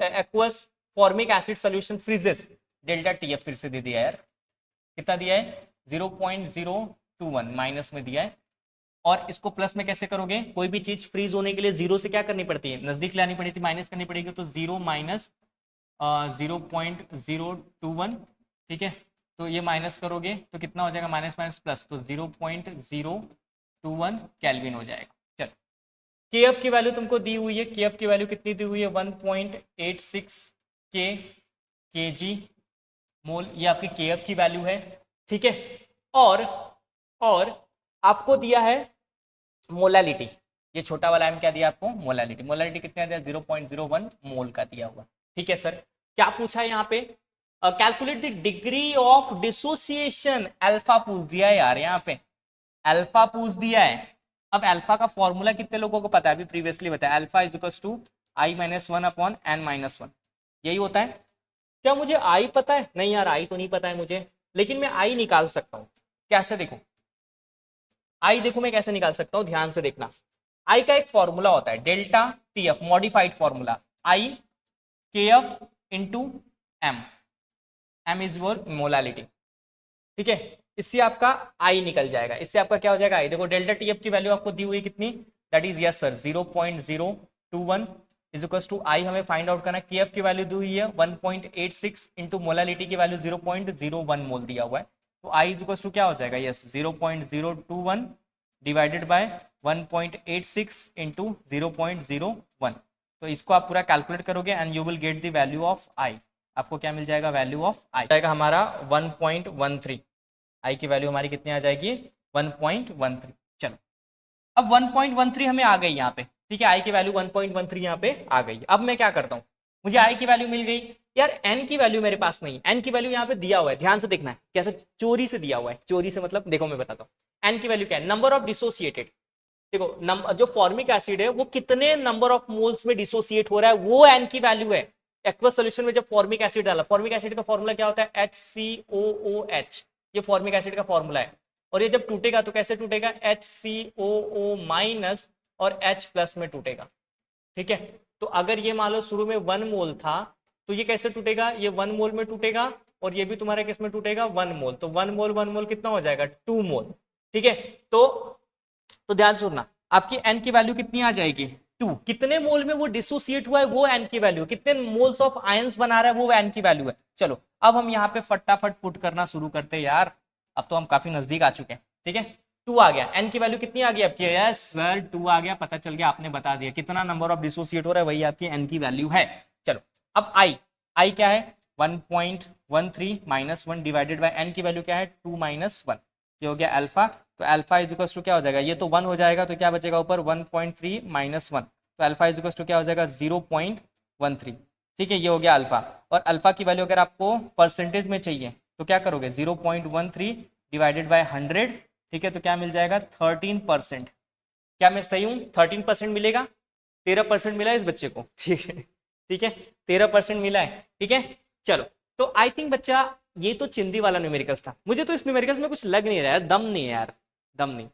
aqueous formic acid solution freezes, delta TF फिर से दे दिया यार, कितना दिया है 0.021 माइनस में दिया है। और इसको प्लस में कैसे करोगे, कोई भी चीज फ्रीज होने के लिए जीरो से क्या करनी पड़ती है, नजदीक लानी पड़ी थी, माइनस करनी पड़ेगी। तो 0 माइनस 0.021, ठीक है, तो ये माइनस करोगे तो कितना हो जाएगा, माइनस माइनस प्लस, तो 0.021 केल्विन हो जाएगा। चलो के एफ की वैल्यू तुमको दी हुई है, के एफ की वैल्यू कितनी दी हुई है 1.86 के जी मोल, ये आपकी के एफ की वैल्यू है। ठीक है, और आपको दिया है मोलालिटी, ये छोटा वाला एम क्या दिया आपको, मोलालिटी। मोलालिटी कितना दिया 0.01 मोल का दिया हुआ। ठीक है सर, क्या पूछा है यहाँ पे, calculate the degree of dissociation, alpha पूछ दिया है यार, यहाँ पे अल्फा पूछ दिया है। अब अल्फा का फॉर्मूला कितने लोगों को पता है, अभी प्रीवियसली बताया, alpha is equal to I minus one upon N minus one, यही होता है। क्या मुझे आई पता है, नहीं यार आई तो नहीं पता है मुझे, लेकिन मैं आई निकाल सकता हूँ। कैसे, देखो आई देखो मैं कैसे निकाल सकता हूँ, ध्यान से देखना। आई का एक फॉर्मूला होता है delta T F, modified formula, I K F into M, M is your molality. ठीक है, इससे आपका आई निकल जाएगा, इससे आपका क्या हो जाएगा आई। देखो डेल्टा टी एफ की वैल्यू आपको दी हुई है कितनी, that is yes sir 0.021 is equal to I हमें फाइंड आउट करना है, के एफ की वैल्यू दी हुई है 1.86 इंटू मोलालिटी की वैल्यू 0.01 मोल दिया हुआ है। तो आई इज इक्वल टू क्या हो जाएगा, यस 0.021 डिवाइडेड बाय 1.86 इंटू 0.01। तो इसको आप पूरा कैलकुलेट करोगे and you will get the value of I. आपको क्या मिल जाएगा, वैल्यू ऑफ आई जाएगा हमारा 1.13। आई की वैल्यू हमारी कितनी आ जाएगी 1.13। चलो अब 1.13 हमें आ गई यहाँ पे, ठीक है, आई की वैल्यू 1.13 यहाँ पे आ गई। अब मैं क्या करता हूँ, मुझे आई की वैल्यू मिल गई यार, एन की वैल्यू मेरे पास नहीं, एन की वैल्यू यहाँ पे दिया हुआ है, ध्यान से देखना है, कैसे चोरी से दिया हुआ है, चोरी से मतलब देखो मैं बताता हूँ। एन की वैल्यू क्या है, नंबर ऑफ डिसोसिएटेड, देखो जो फॉर्मिक एसिड है वो कितने नंबर ऑफ मोल्स में डिसोसिएट हो रहा है, वो एन की वैल्यू है। एक्वस सॉल्यूशन में जब फॉर्मिक एसिड डाला, फॉर्मिक एसिड का फॉर्मूला क्या होता है HCOOH, ये फॉर्मिक एसिड का फॉर्मूला है। और ये जब टूटेगा तो कैसे टूटेगा, HCOO माइनस और H प्लस में टूटेगा। ठीक है, तो अगर ये मान लो शुरू में 1 मोल था तो ये कैसे टूटेगा, ये 1 मोल में टूटेगा, और ये भी तुम्हारा किस में टूटेगा 1 मोल, तो 1 मोल कितना हो जाएगा 2 मोल। ठीक है, तो ध्यान सुनना, आपकी एन की वैल्यू कितनी आ जाएगी 2, कितने मोल में वो डिसोसिएट हुआ है वो एन की वैल्यू, कितने मोल्स ऑफ आयंस बना रहा है वो एन की वैल्यू है। चलो अब हम यहाँ पे फटाफट पुट करना शुरू करते हैं यार, अब तो हम काफी नजदीक आ चुके हैं। ठीक है, 2 आ गया, एन की वैल्यू कितनी आ गई आपकी, यस सर 2 आ गया, पता चल गया, आपने बता दिया कितना नंबर ऑफ डिसोसिएट हो रहा है, वही आपकी एन की वैल्यू है। चलो अब आई क्या है 1.13 माइनस 1 डिवाइडेड बाय एन की वैल्यू क्या है 2 माइनस 1, ये हो गया अल्फा। तो अल्फा इज इक्वल टू क्या हो जाएगा, ये तो 1 हो जाएगा, तो क्या बचेगा ऊपर 1.3 माइनस 1, तो अल्फा इज इक्वल टू क्या हो जाएगा 0.13। ठीक है, ये हो गया अल्फा। और अल्फा की वैल्यू अगर आपको परसेंटेज में चाहिए तो क्या करोगे 0.13 डिवाइडेड बाय 100। ठीक है, तो क्या मिल जाएगा 13%। क्या मैं सही हूँ? 13% मिलेगा। 13% मिला है इस बच्चे को। ठीक है, ठीक है, 13% मिला है। ठीक है, चलो। तो आई थिंक बच्चा ये तो चिंदी वाला न्यूमेरिकल्स था। मुझे तो इस न्यूमेरिकल्स में कुछ लग नहीं रहा है, दम नहीं है यार, दम नहीं।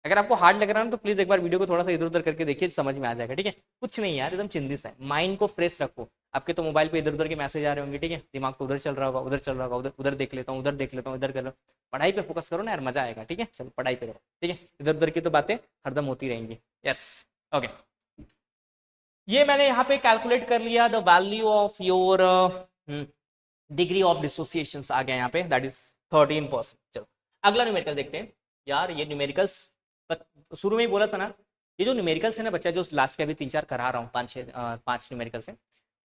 अगर आपको हार्ड लग रहा है ना तो प्लीज एक बार वीडियो को थोड़ा सा इधर उधर करके देखिए, समझ में आ जाएगा। ठीक है, कुछ नहीं यार, एकदम चिंदी सा है। माइंड को फ्रेश रखो। आपके तो मोबाइल पे इधर उधर के मैसेज आ रहे होंगे, ठीक है, दिमाग तो उधर चल रहा होगा, उधर चल रहा होगा, उधर उधर देख लेता हूँ, उधर देख लेता हूँ, इधर कर लो। पढ़ाई पे फोकस करो ना यार, मजा आएगा। ठीक है, चलो पढ़ाई पे करो। ठीक है, इधर उधर की तो बातें हरदम होती रहेंगी। Yes, okay. ये मैंने यहाँ पे कैलकुलेट कर लिया the value of your degree of dissociation आ गया यहाँ पे, दैट इज 13%। चलो अगला न्यूमेरिकल देखते हैं। यार ये न्यूमेरिकल्स शुरू में ही बोला था ना, ये जो न्यूमेरिकल्स है ना बच्चा, जो लास्ट के अभी 3-4 करा रहा हूँ, 5 न्यूमेरिकल्स है,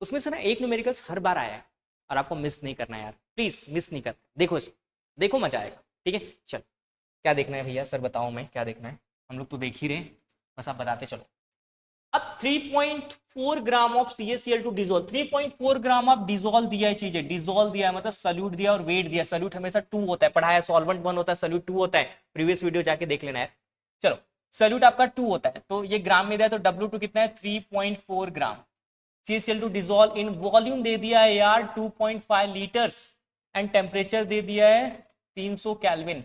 उसमें से ना एक न्यूमेरिकल्स हर बार आया है और आपको मिस नहीं करना है यार, प्लीज मिस नहीं करना। देखो इसको, देखो मजा आएगा। ठीक है, चलो क्या देखना है भैया? सर बताओ मैं क्या देखना है, हम लोग तो देख ही रहे, बस आप बताते चलो। अब 3.4 gram of CaCl two dissolve, 3.4 gram of dissolve दिया है, चीजें डिजोल्व दिया है, मतलब सल्यूट दिया और वेट दिया। सल्यूट हमेशा 2 होता है, पढ़ाया, सॉल्वेंट 1 होता है, सल्यूट 2 होता है, प्रीवियस वीडियो जाके देख लेना है। चलो सल्यूट आपका 2 होता है, तो ये ग्राम में दिया, तो W2 कितना है 3.4 gram. CaCl two dissolve in volume दे दिया है यार 2.5 लीटर्स एंड टेम्परेचर दे दिया है 300 kelvin.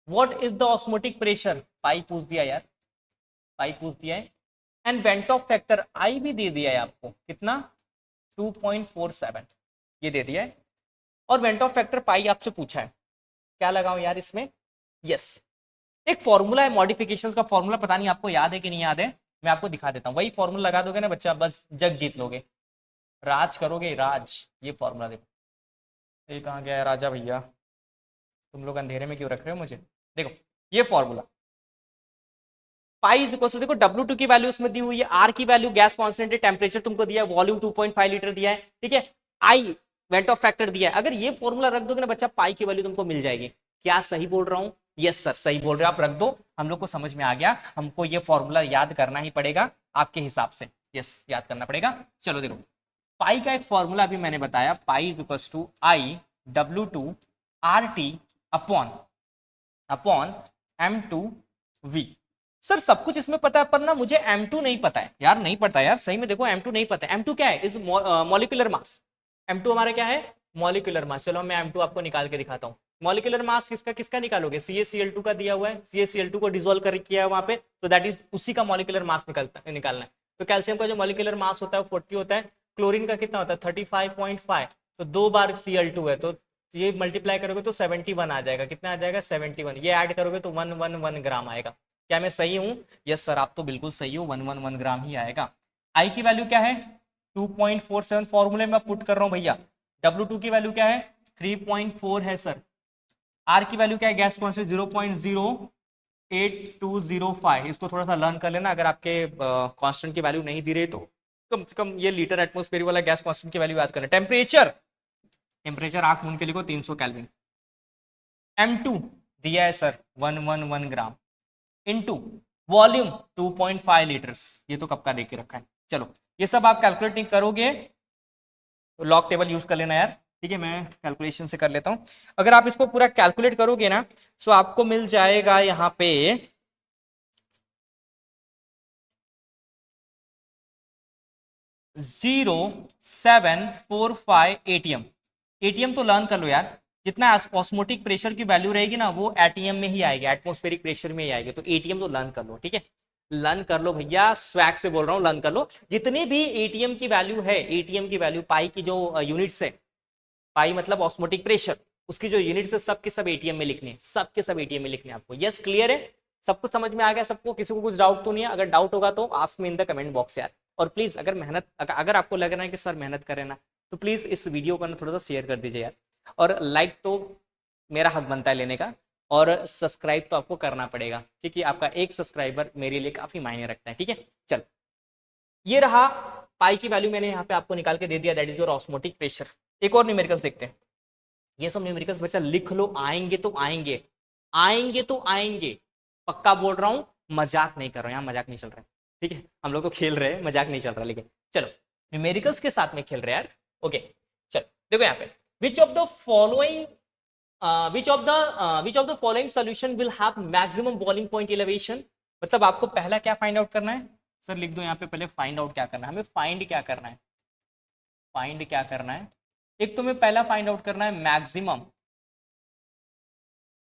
What is the osmotic pressure? Pi पूछ दिया यार, पाई पूछ दिया है। And van't Hoff factor I भी दे दिया है आपको, कितना 2.47 ये दे दिया है। और वेंट ऑफ फैक्टर पाई आपसे पूछा है, क्या लगाऊं यार इसमें? यस, एक फॉर्मूला है मॉडिफिकेशंस का, फॉर्मूला पता नहीं आपको याद है कि नहीं याद है, मैं आपको दिखा देता हूं। वही फॉर्मूला लगा दोगे ना बच्चा, बस जग जीत लोगे, राज करोगे राज। ये फॉर्मूला देखो, ये कहाँ गया है राजा भैया, तुम लोग अंधेरे में क्यों रख रहे हो मुझे? देखो ये formula, pi is equal to, देखो W2 की वैल्यू उसमें दी हुई है, R की वैल्यू गैस कांस्टेंट है, टेम्परेचर तुमको दिया है, वॉल्यूम 2.5 लीटर दिया है। ठीक है, I वेंट ऑफ फैक्टर दिया है। अगर ये फॉर्मूला रख दोगे ना बच्चा, पाई की वैल्यू तुमको मिल जाएगी। क्या सही बोल रहा हूँ? यस सर सही बोल रहे हो आप, रख दो, हम लोग को समझ में आ गया। हमको ये फॉर्मूला याद करना ही पड़ेगा आपके हिसाब से, यस याद करना पड़ेगा। चलो देखो, पाई का एक फॉर्मूला अभी मैंने बताया, pi is equal to IW2 RT upon M2V। Sir सब कुछ इसमें पता है, पर ना मुझे M2 नहीं पता है यार, नहीं पता यार, सही में देखो M2 नहीं पता है। M2 क्या है? Is molecular mass. M2 हमारा क्या है? Molecular mass. चलो मैं M2 आपको निकाल के दिखाता हूँ। मॉलिक्यूलर मास किसका किसका निकालोगे? CaCl2 का दिया हुआ है, CaCl2 को डिसोल्व कर किया है वहां पे, तो दैट इज उसी का मॉलिक्यूलर मास निकालना है। तो कैल्शियम का जो मॉलिक्यूलर मास होता है 40 होता है, क्लोरीन का कितना होता है 35.5, तो 2 बार Cl2 है, तो ये मल्टीप्लाई करोगे तो 71 आ जाएगा। कितना आ जाएगा? 71। ये ऐड करोगे तो 111 ग्राम आएगा। क्या मैं सही हूं? यस सर आप तो बिल्कुल सही हो, 111 ग्राम ही आएगा। आई की वैल्यू क्या है? 2.47 फॉर्मूले में पुट कर रहा हूं भैया। W2 की वैल्यू क्या है? 3.4 है सर। आर की वैल्यू क्या है? Gas constant 0.08205। इसको थोड़ा सा लर्न कर लेना, अगर आपके कांस्टेंट की वैल्यू नहीं दी रही तो कम से कम ये लीटर एटमोस्फेयर वाला गैस कांस्टेंट की वैल्यू याद करना। टेम्परेचर, टेम्परेचर आंख मूंद के लिखो 300 केल्विन। M2 दिया है सर 111 ग्राम इनटू वॉल्यूम 2.5 लीटर्स, ये तो कब का देख के रखा है। चलो ये सब आप कैलकुलेटिंग करोगे तो लॉग टेबल यूज कर लेना यार। ठीक है, मैं कैलकुलेशन से कर लेता हूं। अगर आप इसको पूरा कैलकुलेट करोगे ना तो आपको मिल जाएगा यहां पे 0.745 ATM। ATM तो लर्न कर लो यार, जितना ऑस्मोटिक प्रेशर की वैल्यू रहेगी ना वो ATM में ही आएगी, एटमोस्फेरिक प्रेशर में ही आएगी। तो ATM तो लर्न कर लो। ठीक है, लर्न कर लो भैया, स्वैग से बोल रहा हूँ, लर्न कर लो। जितनी भी ATM की वैल्यू है, ATM की वैल्यू, पाई की जो यूनिट्स है, पाई मतलब ऑस्मोटिक प्रेशर, उसकी जो यूनिट्स है सबके सब ATM में लिखने, सबके सब ATM में लिखने आपको। यस क्लियर है? सब कुछ समझ में आ गया सबको? किसी को कुछ डाउट तो नहीं है? अगर डाउट होगा तो ask me in the comment box यार। और प्लीज अगर अगर आपको लग रहा है कि सर मेहनत कर रहे ना, तो प्लीज इस वीडियो को ना थोड़ा सा शेयर कर दीजिए यार। और लाइक तो मेरा हक बनता है लेने का, और सब्सक्राइब तो आपको करना पड़ेगा, क्योंकि आपका एक सब्सक्राइबर मेरे लिए काफी मायने रखता है। ठीक है, चल ये रहा पाई की वैल्यू, मैंने यहाँ पे आपको निकाल के दे दिया, that is your osmotic pressure. एक और न्यूमेरिकल्स देखते हैं। ये सब न्यूमेरिकल्स बच्चा लिख लो, आएंगे तो आएंगे, आएंगे तो आएंगे, पक्का बोल रहा हूं, मजाक नहीं कर रहा हूं, यहाँ मजाक नहीं चल रहा है। ठीक है, हम लोग तो खेल रहे हैं, मजाक नहीं चल रहा, लेकिन चलो न्यूमेरिकल्स के साथ में खेल रहे हैं यार। ओके चलो देखो यहाँ पे, which of the following which of the following solution will have maximum boiling point elevation। मतलब आपको पहला क्या फाइंड आउट करना है सर, लिख दो यहाँ पे, पहले फाइंड आउट क्या करना है, हमें फाइंड क्या करना है, फाइंड क्या करना है। एक तुम्हें पहला फाइंड आउट करना है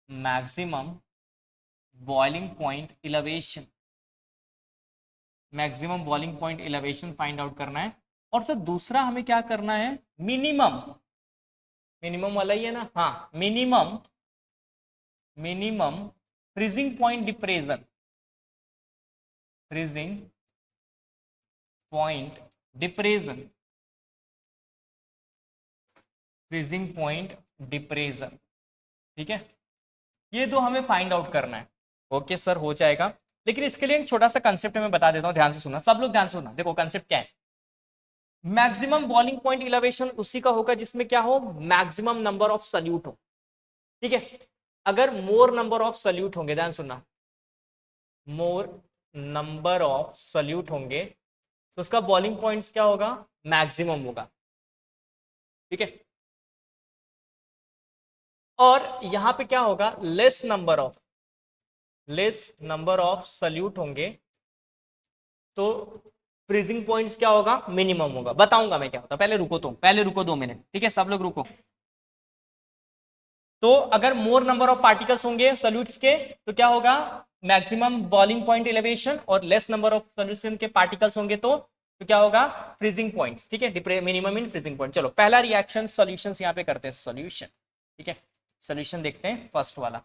maximum boiling point elevation, maximum boiling point elevation find out करना है। और सर दूसरा हमें क्या करना है, मिनिमम वाला ही है ना, हाँ minimum freezing point depression, freezing point depression, freezing point depression. ठीक है, ये दो हमें फाइंड आउट करना है। ओके सर हो जाएगा, लेकिन इसके लिए एक छोटा सा कंसेप्ट मैं बता देता हूं, ध्यान से सुनना सब लोग, ध्यान से सुनना। देखो कंसेप्ट क्या है, मैक्सिमम बॉइलिंग पॉइंट इलेवेशन उसी का होगा जिसमें क्या हो, मैक्सिमम नंबर ऑफ सल्यूट हो। ठीक है, अगर मोर नंबर ऑफ सल्यूट होंगे, ध्यान सुनना, मोर नंबर ऑफ सल्यूट होंगे तो उसका बॉइलिंग पॉइंट्स क्या होगा, मैक्सिमम होगा। ठीक है, और यहां पे क्या होगा, लेस नंबर ऑफ सल्यूट होंगे तो फ्रीजिंग पॉइंट्स क्या होगा, मिनिमम होगा। बताऊंगा मैं क्या होता, पहले रुको 2 मिनट। ठीक है, सब लोग रुको। तो अगर मोर नंबर ऑफ पार्टिकल्स होंगे सॉल्यूट्स के तो क्या होगा, मैक्सिमम बॉइलिंग पॉइंट एलिवेशन, और लेस नंबर ऑफ सॉल्यूशन के पार्टिकल्स होंगे तो क्या होगा, फ्रीजिंग पॉइंट्स। ठीक है, मिनिमम इन फ्रीजिंग पॉइंट। चलो पहला रिएक्शन सॉल्यूशंस यहां पे करते हैं, सॉल्यूशन। ठीक है, सॉल्यूशन देखते हैं, फर्स्ट वाला,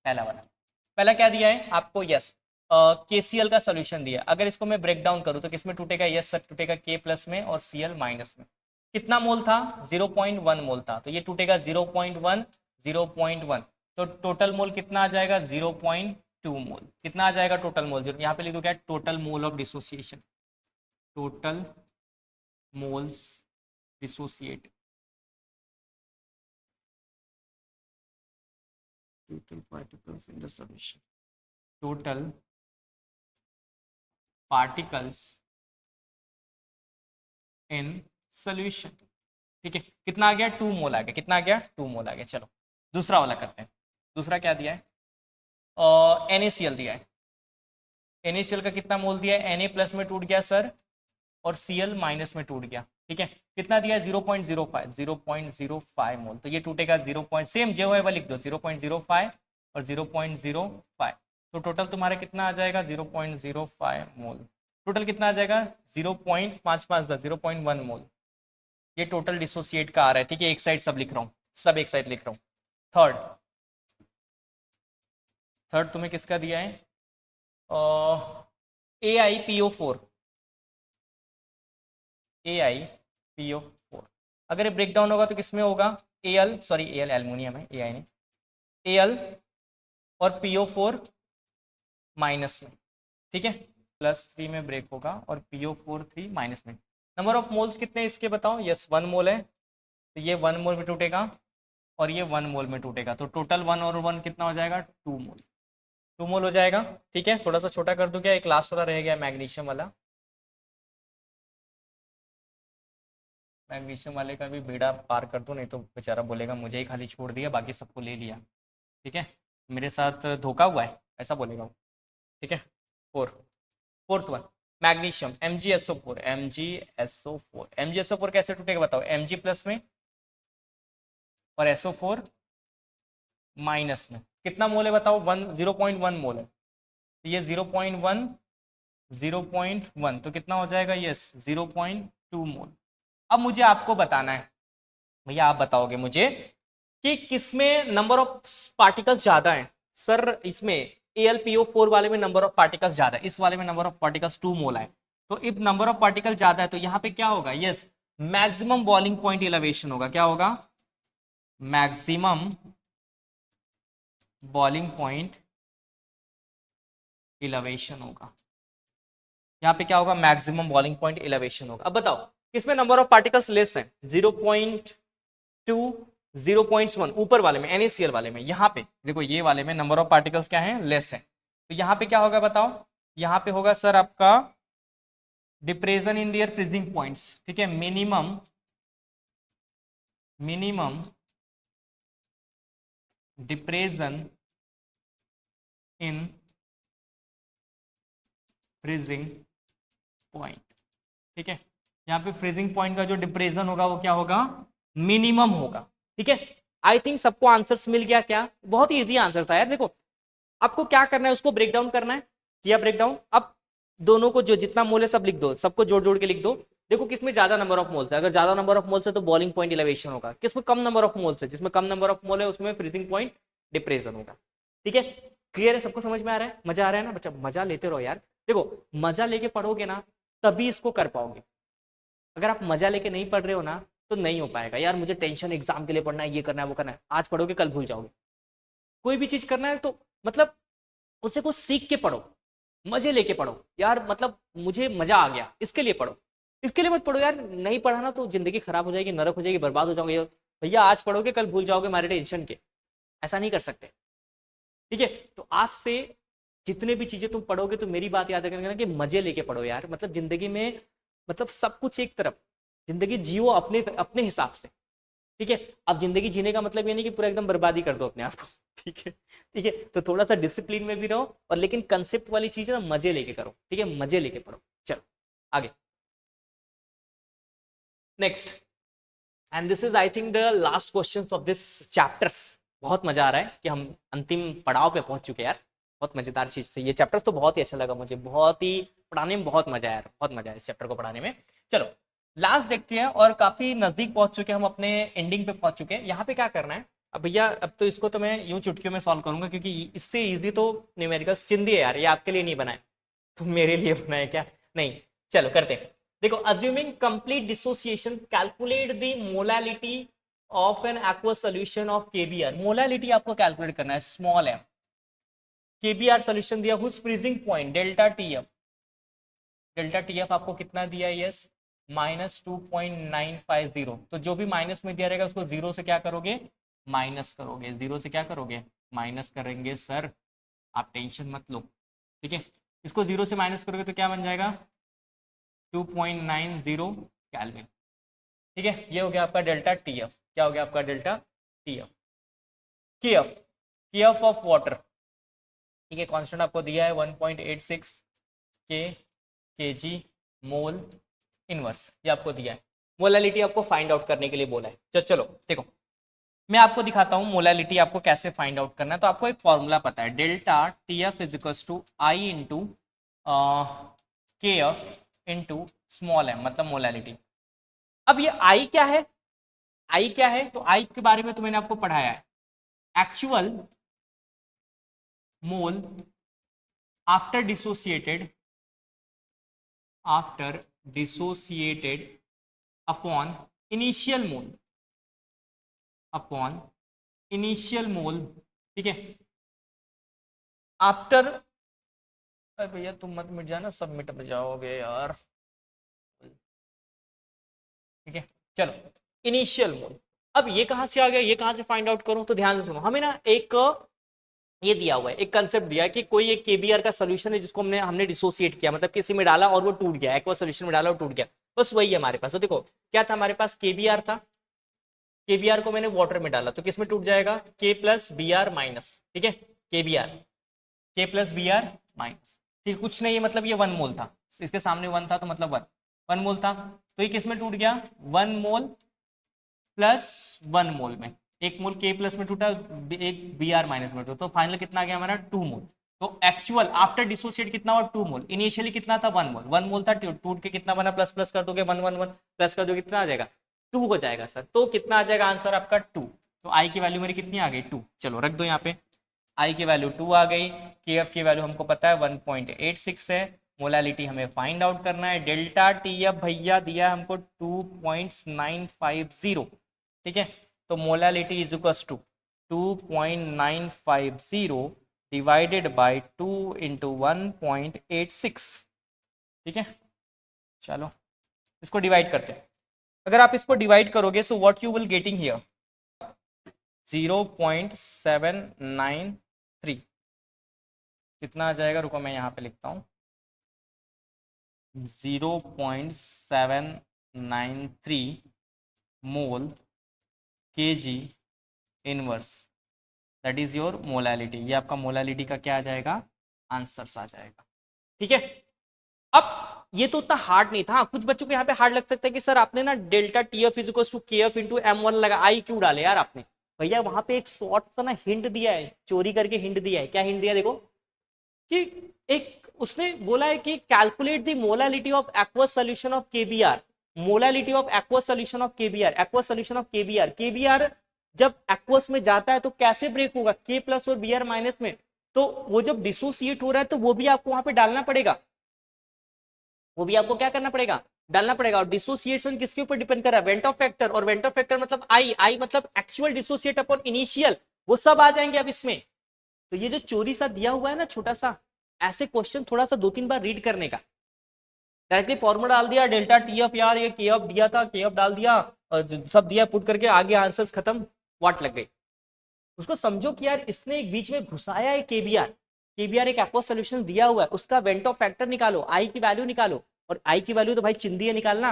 पहला क्या दिया है आपको, यस KCl का सॉल्यूशन दिया। अगर इसको मैं ब्रेक डाउन करूं तो किसमें टूटेगा, यस सर टूटेगा K प्लस में और Cl माइनस में। कितना मोल था, 0.1 मोल था, तो ये टूटेगा 0.1 तो टोटल मोल कितना आ जाएगा, 0.2 मोल। कितना आ जाएगा टोटल मोल, यहाँ पे लिख दो क्या, total mole of dissociation, total moles dissociate, total particles in the solution, total particles in solution। ठीक है, कितना आ गया, 2 मोल आ गया, कितना आ गया, 2 मोल आ गया। चलो दूसरा वाला करते हैं, दूसरा क्या दिया है, NaCl दिया है। NaCl का कितना मोल दिया है, Na प्लस में टूट गया सर और Cl माइनस में टूट गया। ठीक है, कितना दिया है, 0.05 मोल, तो ये टूटेगा 0. सेम जो है वह लिख दो, 0.05 और 0.05, तो टोटल तुम्हारा कितना आ जाएगा, 0.05 मोल। टोटल कितना आ जाएगा, 0.5 मोल। ये टोटल डिसोसिएट का आ रहा है। ठीक है, एक साइड सब लिख रहा हूँ, सब एक साइड लिख रहा हूँ। थर्ड तुम्हें किसका दिया है, AiPO4, AiPO4। अगर ये ब्रेक डाउन होगा तो किसमें होगा, Al एल्युमिनियम है, Ai नहीं, Al और PO4 माइनस में। ठीक है, +3 में ब्रेक होगा और PO4 3 माइनस में। नंबर ऑफ मोल्स कितने इसके बताओ, यस 1 मोल है, तो ये 1 मोल में टूटेगा और ये 1 मोल में टूटेगा, तो टोटल 1 और 1 कितना हो जाएगा, 2 मोल, 2 मोल हो जाएगा। ठीक है, थोड़ा सा छोटा कर दूं क्या, एक लास्ट वाला रह गया मैग्नीशियम वाला, मैग्नीशियम वाले का भी बेड़ा पार कर दो, नहीं तो बेचारा बोलेगा मुझे ही खाली छोड़ दिया, बाकी सबको ले लिया। ठीक है, मेरे साथ धोखा हुआ है, ऐसा बोलेगा वो। ठीक है, fourth one magnesium, MgSO4, MgSO4 कैसे टूटेगा बताओ, Mg प्लस में और SO4 माइनस में। कितना मोल है बताओ, 0.1 मोल है, तो ये 0.1 तो कितना हो जाएगा, यस 0.2 मोल। अब मुझे आपको बताना है, भैया आप बताओगे मुझे कि किसमें नंबर ऑफ पार्टिकल्स ज्यादा है। सर इसमें AlPO4 वाले में नंबर ऑफ पार्टिकल्स ज्यादा है, इस वाले में नंबर ऑफ पार्टिकल्स 2 मोल है। तो इफ नंबर ऑफ पार्टिकल ज्यादा है तो यहाँ पे क्या होगा, yes maximum boiling point elevation होगा। क्या होगा, मैक्सिमम बॉइलिंग पॉइंट इलेवेशन होगा। यहाँ पे क्या होगा, मैक्सिमम बॉइलिंग पॉइंट इलेवेशन होगा। अब बताओ किसमें नंबर ऑफ पार्टिकल्स लेस है, 0.2 0.1 ऊपर वाले में, NaCl वाले में। यहाँ पे देखो ये वाले में नंबर ऑफ पार्टिकल्स क्या है, लेस है, तो यहाँ पे क्या होगा बताओ, यहाँ पे होगा सर आपका depression in their freezing points, ठीक है, minimum depression in freezing point, ठीक है। यहाँ पे फ्रीजिंग पॉइंट का जो डिप्रेशन होगा वो क्या होगा, मिनिमम होगा, ठीक है। आई थिंक सबको आंसर्स मिल गया क्या, बहुत ही इजी आंसर था यार। देखो आपको क्या करना है, उसको ब्रेक डाउन करना है, किया ब्रेक डाउन। अब दोनों को जो जितना मोल है सब लिख दो, सबको जोड़ जोड़ के लिख दो। देखो किसमें ज्यादा नंबर ऑफ मोल्स है, अगर ज्यादा नंबर ऑफ मोल्स है तो बॉइलिंग पॉइंट इलेवेशन होगा, किसमें कम नंबर ऑफ मोल्स है, जिसमें कम नंबर ऑफ मोल है उसमें फ्रीजिंग पॉइंट डिप्रेशन होगा, ठीक है। क्लियर है, सबको समझ में आ रहा है, मजा आ रहा है ना बच्चा, मजा लेते रहो यार। देखो मजा लेके पढ़ोगे ना तभी इसको कर पाओगे, अगर आप मजा लेके नहीं पढ़ रहे हो ना तो नहीं हो पाएगा। यार मुझे टेंशन एग्जाम के लिए पढ़ना है, ये करना है वो करना है, आज पढ़ोगे कल भूल जाओगे। कोई भी चीज करना है तो मतलब उससे कुछ सीख के पढ़ो, मजे लेके पढ़ो यार, मतलब मुझे मजा आ गया इसके लिए पढ़ो, इसके लिए मत पढ़ो यार। नहीं पढ़ा ना तो जिंदगी खराब हो जाएगी, नरक हो जाएगी, बर्बाद हो जाओगे। भैया आज पढ़ोगे कल भूल जाओगे हमारे टेंशन के, ऐसा नहीं कर सकते, ठीक है। तो आज से जितने भी चीजें तुम पढ़ोगे तो मेरी बात याद रखना कि मजे लेके पढ़ो यार, मतलब जिंदगी में मतलब सब कुछ एक तरफ, जिंदगी जियो अपने अपने हिसाब से, ठीक है। अब जिंदगी जीने का मतलब ये नहीं कि पूरा एकदम बर्बादी कर दो अपने आप को, ठीक है, ठीक है। तो थोड़ा सा डिसिप्लिन में भी रहो और लेकिन कंसेप्ट वाली चीज ना मजे लेके करो, ठीक है, मजे लेके पढ़ो। चलो आगे next, and this is I think the last question of this chapters. बहुत मजा आ रहा है कि हम अंतिम पड़ाव पे पहुंच चुके हैं यार, बहुत मजेदार चीज थी ये चैप्टर्स, तो बहुत ही अच्छा लगा मुझे, बहुत ही पढ़ाने में बहुत मजा आया, बहुत मजा आया इस चैप्टर को पढ़ाने में। चलो लास्ट देखते हैं, और काफी नजदीक पहुंच चुके हैं हम, अपने एंडिंग पे पहुंच चुके हैं। यहाँ पे क्या करना है अब भैया, अब तो इसको तो मैं यूं चुटकियों में सॉल्व करूंगा क्योंकि इससे इजी तो न्यूमेरिकल्स चिंदी है यार, ये आपके लिए नहीं बनाए, तुम मेरे लिए बनाए क्या, नहीं। चलो करते हैं। देखो assuming complete dissociation calculate the molality of an aqueous solution of KBr. Molality आपको कैलकुलेट करना है, स्मॉल है, केबीआर सॉल्यूशन दिया whose freezing point delta TF, delta TF आपको कितना दिया है, यस -2.950। तो जो भी माइनस में दिया रहेगा उसको जीरो से क्या करोगे, माइनस करोगे, जीरो से क्या करोगे, माइनस करेंगे सर, आप टेंशन मत लो, ठीक है। इसको जीरो से माइनस करोगे तो क्या बन जाएगा, 2.90 केल्विन, ठीक है। ये हो गया आपका डेल्टा टीएफ, क्या हो गया आपका delta TF. KF, KF of water, ठीक है, कांस्टेंट आपको दिया है 1.86 केजी मोल इनवर्स, ये आपको दिया है। मोलालिटी आपको फाइंड आउट करने के लिए बोला है। चलो देखो मैं आपको दिखाता हूँ मोलालिटी आपको कैसे फाइंड आउट करना है। तो आपको एक फॉर्मूला पता है, delta T F is equal to i into K F into small m, मतलब मोलालिटी। अब ये आई क्या है, आई क्या है, तो आई के बारे में तो मैंने आपको पढ़ाया है, actual mole after dissociated upon initial mole, upon initial mole, ठीक है, आफ्टर, भैया तुम मत मिट जाना, सब मिट जाओगे यार, ठीक है। चलो इनिशियल मोल, अब ये कहां से आ गया, ये कहां से फाइंड आउट करूं, तो ध्यान से सुनो, हमें ना एक ये दिया हुआ है, एक कंसेप्ट दिया है कि कोई एक केबीआर का सोल्यूशन है जिसको हमने डिसोसिएट किया, मतलब किसी में डाला और वो टूट गया, एक्वा सोल्यूशन में डाला और टूट गया, बस वही है हमारे पास। तो देखो क्या था हमारे पास, केबीआर था, केबीआर को मैंने वाटर में डाला तो किस में टूट जाएगा, के प्लस बी आर माइनस, ठीक है, केबीआर के प्लस बी आर माइनस, ठीक, कुछ नहीं है, मतलब ये 1 मोल था, इसके सामने 1 था तो मतलब 1 मोल था, तो ये किस में टूट गया, 1 मोल प्लस 1 मोल में, एक मोल के प्लस में टूटा, एक बी आर माइनस में टूटा, तो फाइनल कितना आ गया हमारा 2 मोल। तो एक्चुअल आफ्टर डिसोसिएट कितना हुआ, 2 मोल, इनिशियली कितना था 1 मोल, 1 मोल था, टूट के कितना बना, प्लस प्लस कर दोगे 1 1 1 प्लस कर दोगे कितना आ जाएगा, 2 हो जाएगा सर। तो कितना आ जाएगा आंसर आपका 2। तो आई की वैल्यू मेरी कितनी आ गई, 2। चलो रख दो यहाँ पे, आई की वैल्यू 2 आ गई, के एफ की वैल्यू हमको पता है 1.86 है, मोलालिटी हमें फाइंड आउट करना है, डेल्टा टी एफ भैया दिया हमको 2.950, ठीक है। तो molality is equal to 2.950 divided by 2 into 1.86, ठीक है। चलो इसको डिवाइड करते हैं, अगर आप इसको डिवाइड करोगे so what you will getting here 0.793, कितना आ जाएगा, रुको मैं यहाँ पे लिखता हूँ, 0.793 मोल kg inverse, that is your molality. ये आपका मोलैलिटी का क्या आ जाएगा, आंसर्स आ जाएगा। ठीक है, अब ये तो उतना हार्ड नहीं था। हाँ, कुछ बच्चों को यहाँ पे हार्ड लग सकता है कि सर आपने ना delta T F is equal to K F into m one लगा, आई क्यों डाले यार आपने। भैया वहां पे एक शॉर्ट सा ना हिंट दिया है, चोरी करके हिंट दिया है। क्या हिंट दिया देखो, कि एक उसने बोला है कि calculate the molality of aqueous solution of KBr, molality of aqueous solution of KBr, aqueous solution of KBr. KBr जब एक्वस में जाता है तो कैसे ब्रेक होगा, के प्लस और बीआर माइनस में, तो वो जब डिसोसिएट हो रहा है तो वो भी आपको वहां पे डालना पड़ेगा, वो भी आपको क्या करना पड़ेगा, डालना पड़ेगा। और डिसोसिएशन किसके ऊपर डिपेंड कर रहा है, वेंट ऑफ फैक्टर, और वेंट ऑफ फैक्टर मतलब आई, आई मतलब एक्चुअल डिसोसिएट अपॉन इनिशियल, वो सब आ जाएंगे अब इसमें। तो ये जो चोरी सा दिया हुआ है ना छोटा सा, ऐसे क्वेश्चन थोड़ा सा 2-3 बार रीड करने का। डायरेक्टली फॉर्मूला डाल दिया डेल्टा टी एफ, यार ये के एफ दिया था, के एफ डाल दिया और सब दिया पुट करके आगे आंसर्स खत्म, वाट लग गई। उसको समझो कि यार इसने एक बीच में घुसाया है केबीआर, केबीआर एक एक्वा सॉल्यूशन दिया हुआ है, उसका वेंट ऑफ फैक्टर निकालो, आई की वैल्यू निकालो, और आई की वैल्यू तो भाई चिंदी है निकालना,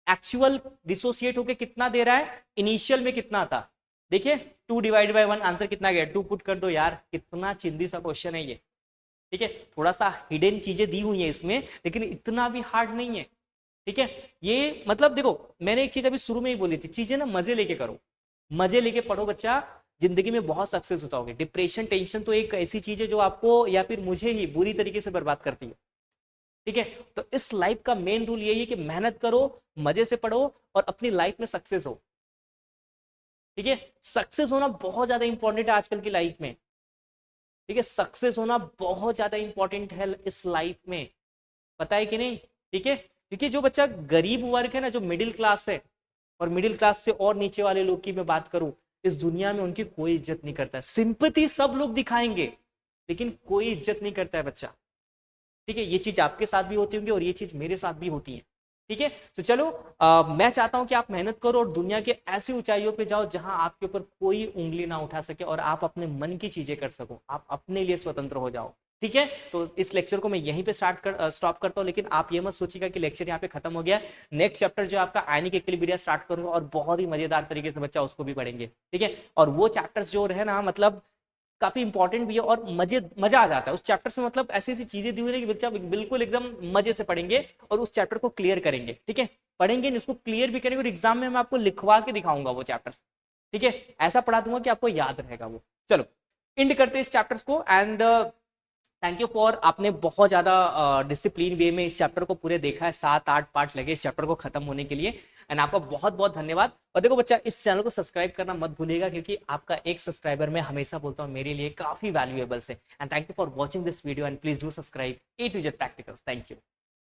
एक्चुअल डिसोसिएट होके कितना दे रहा है, इनिशियल में कितना था, देखिए 2 डिवाइड बाय 1 आंसर कितना गया, 2 पुट कर दो यार, कितना चिंदी सा क्वेश्चन है ये। ठीक है, थोड़ा सा हिडन चीजें दी हुई है इसमें, लेकिन इतना भी हार्ड नहीं है। ठीक है, ये मतलब देखो मैंने एक चीज अभी शुरू में ही बोली थी, चीजें ना मजे लेके करो, मजे लेके पढ़ो बच्चा, जिंदगी में बहुत सक्सेस होता होगे। डिप्रेशन टेंशन तो एक ऐसी चीज है जो आपको या फिर मुझे ही बुरी तरीके से बर्बाद करती है। ठीक है, तो इस लाइफ का मेन रूल यही है कि मेहनत करो, मजे से पढ़ो और अपनी लाइफ में सक्सेस हो। ठीक है, सक्सेस होना बहुत ज्यादा इंपॉर्टेंट है आजकल की लाइफ में। ठीक है, सक्सेस होना बहुत ज्यादा इंपॉर्टेंट है इस लाइफ में, पता है कि नहीं। ठीक है, क्योंकि जो बच्चा गरीब वर्ग है ना, जो मिडिल क्लास है, और मिडिल क्लास से और नीचे वाले लोग की मैं बात करूं, इस दुनिया में उनकी कोई इज्जत नहीं करता है। सिंपैथी सब लोग दिखाएंगे लेकिन कोई इज्जत नहीं करता है बच्चा। ठीक है, ये चीज आपके साथ भी होती होंगी और ये चीज मेरे साथ भी होती है। ठीक है, तो चलो मैं चाहता हूं कि आप मेहनत करो और दुनिया के ऐसी ऊंचाइयों पे जाओ जहां आपके ऊपर कोई उंगली ना उठा सके और आप अपने मन की चीजें कर सको, आप अपने लिए स्वतंत्र हो जाओ। ठीक है, तो इस लेक्चर को मैं यहीं पे स्टॉप करता हूं, लेकिन आप ये मत सोचिएगा कि लेक्चर यहाँ पे खत्म हो गया। नेक्स्ट चैप्टर जो आपका आयनिक इक्विलिब्रियम स्टार्ट करूंगा और बहुत ही मजेदार तरीके से बच्चा उसको भी पढ़ेंगे। ठीक है, और वो चैप्टर्स जो है ना, मतलब काफी इंपॉर्टेंट भी है और मजा आ जाता है उस चैप्टर से, मतलब ऐसी ऐसी चीजें दी हुई है कि बच्चा बिल्कुल एकदम मजे से पढ़ेंगे और उस चैप्टर को क्लियर करेंगे। ठीक है, पढ़ेंगे उसको क्लियर भी करेंगे और एग्जाम में मैं आपको लिखवा के दिखाऊंगा वो चैप्टर्स। ठीक है, ऐसा पढ़ा दूंगा कि आपको याद रहेगा वो। चलो इंड करते हैं इस चैप्टर्स को, एंड थैंक यू फॉर, आपने बहुत ज्यादा डिसिप्लिन वे में इस चैप्टर को पूरे देखा है, 7-8 पार्ट लगे इस चैप्टर को खत्म होने के लिए, एंड आपका बहुत बहुत धन्यवाद। और देखो बच्चा, इस चैनल को सब्सक्राइब करना मत भूलिएगा, क्योंकि आपका एक सब्सक्राइबर मैं हमेशा बोलता हूँ मेरे लिए काफी वैल्यूएबल है। And thank you for watching this video and please do subscribe A to Z practicals. Thank you.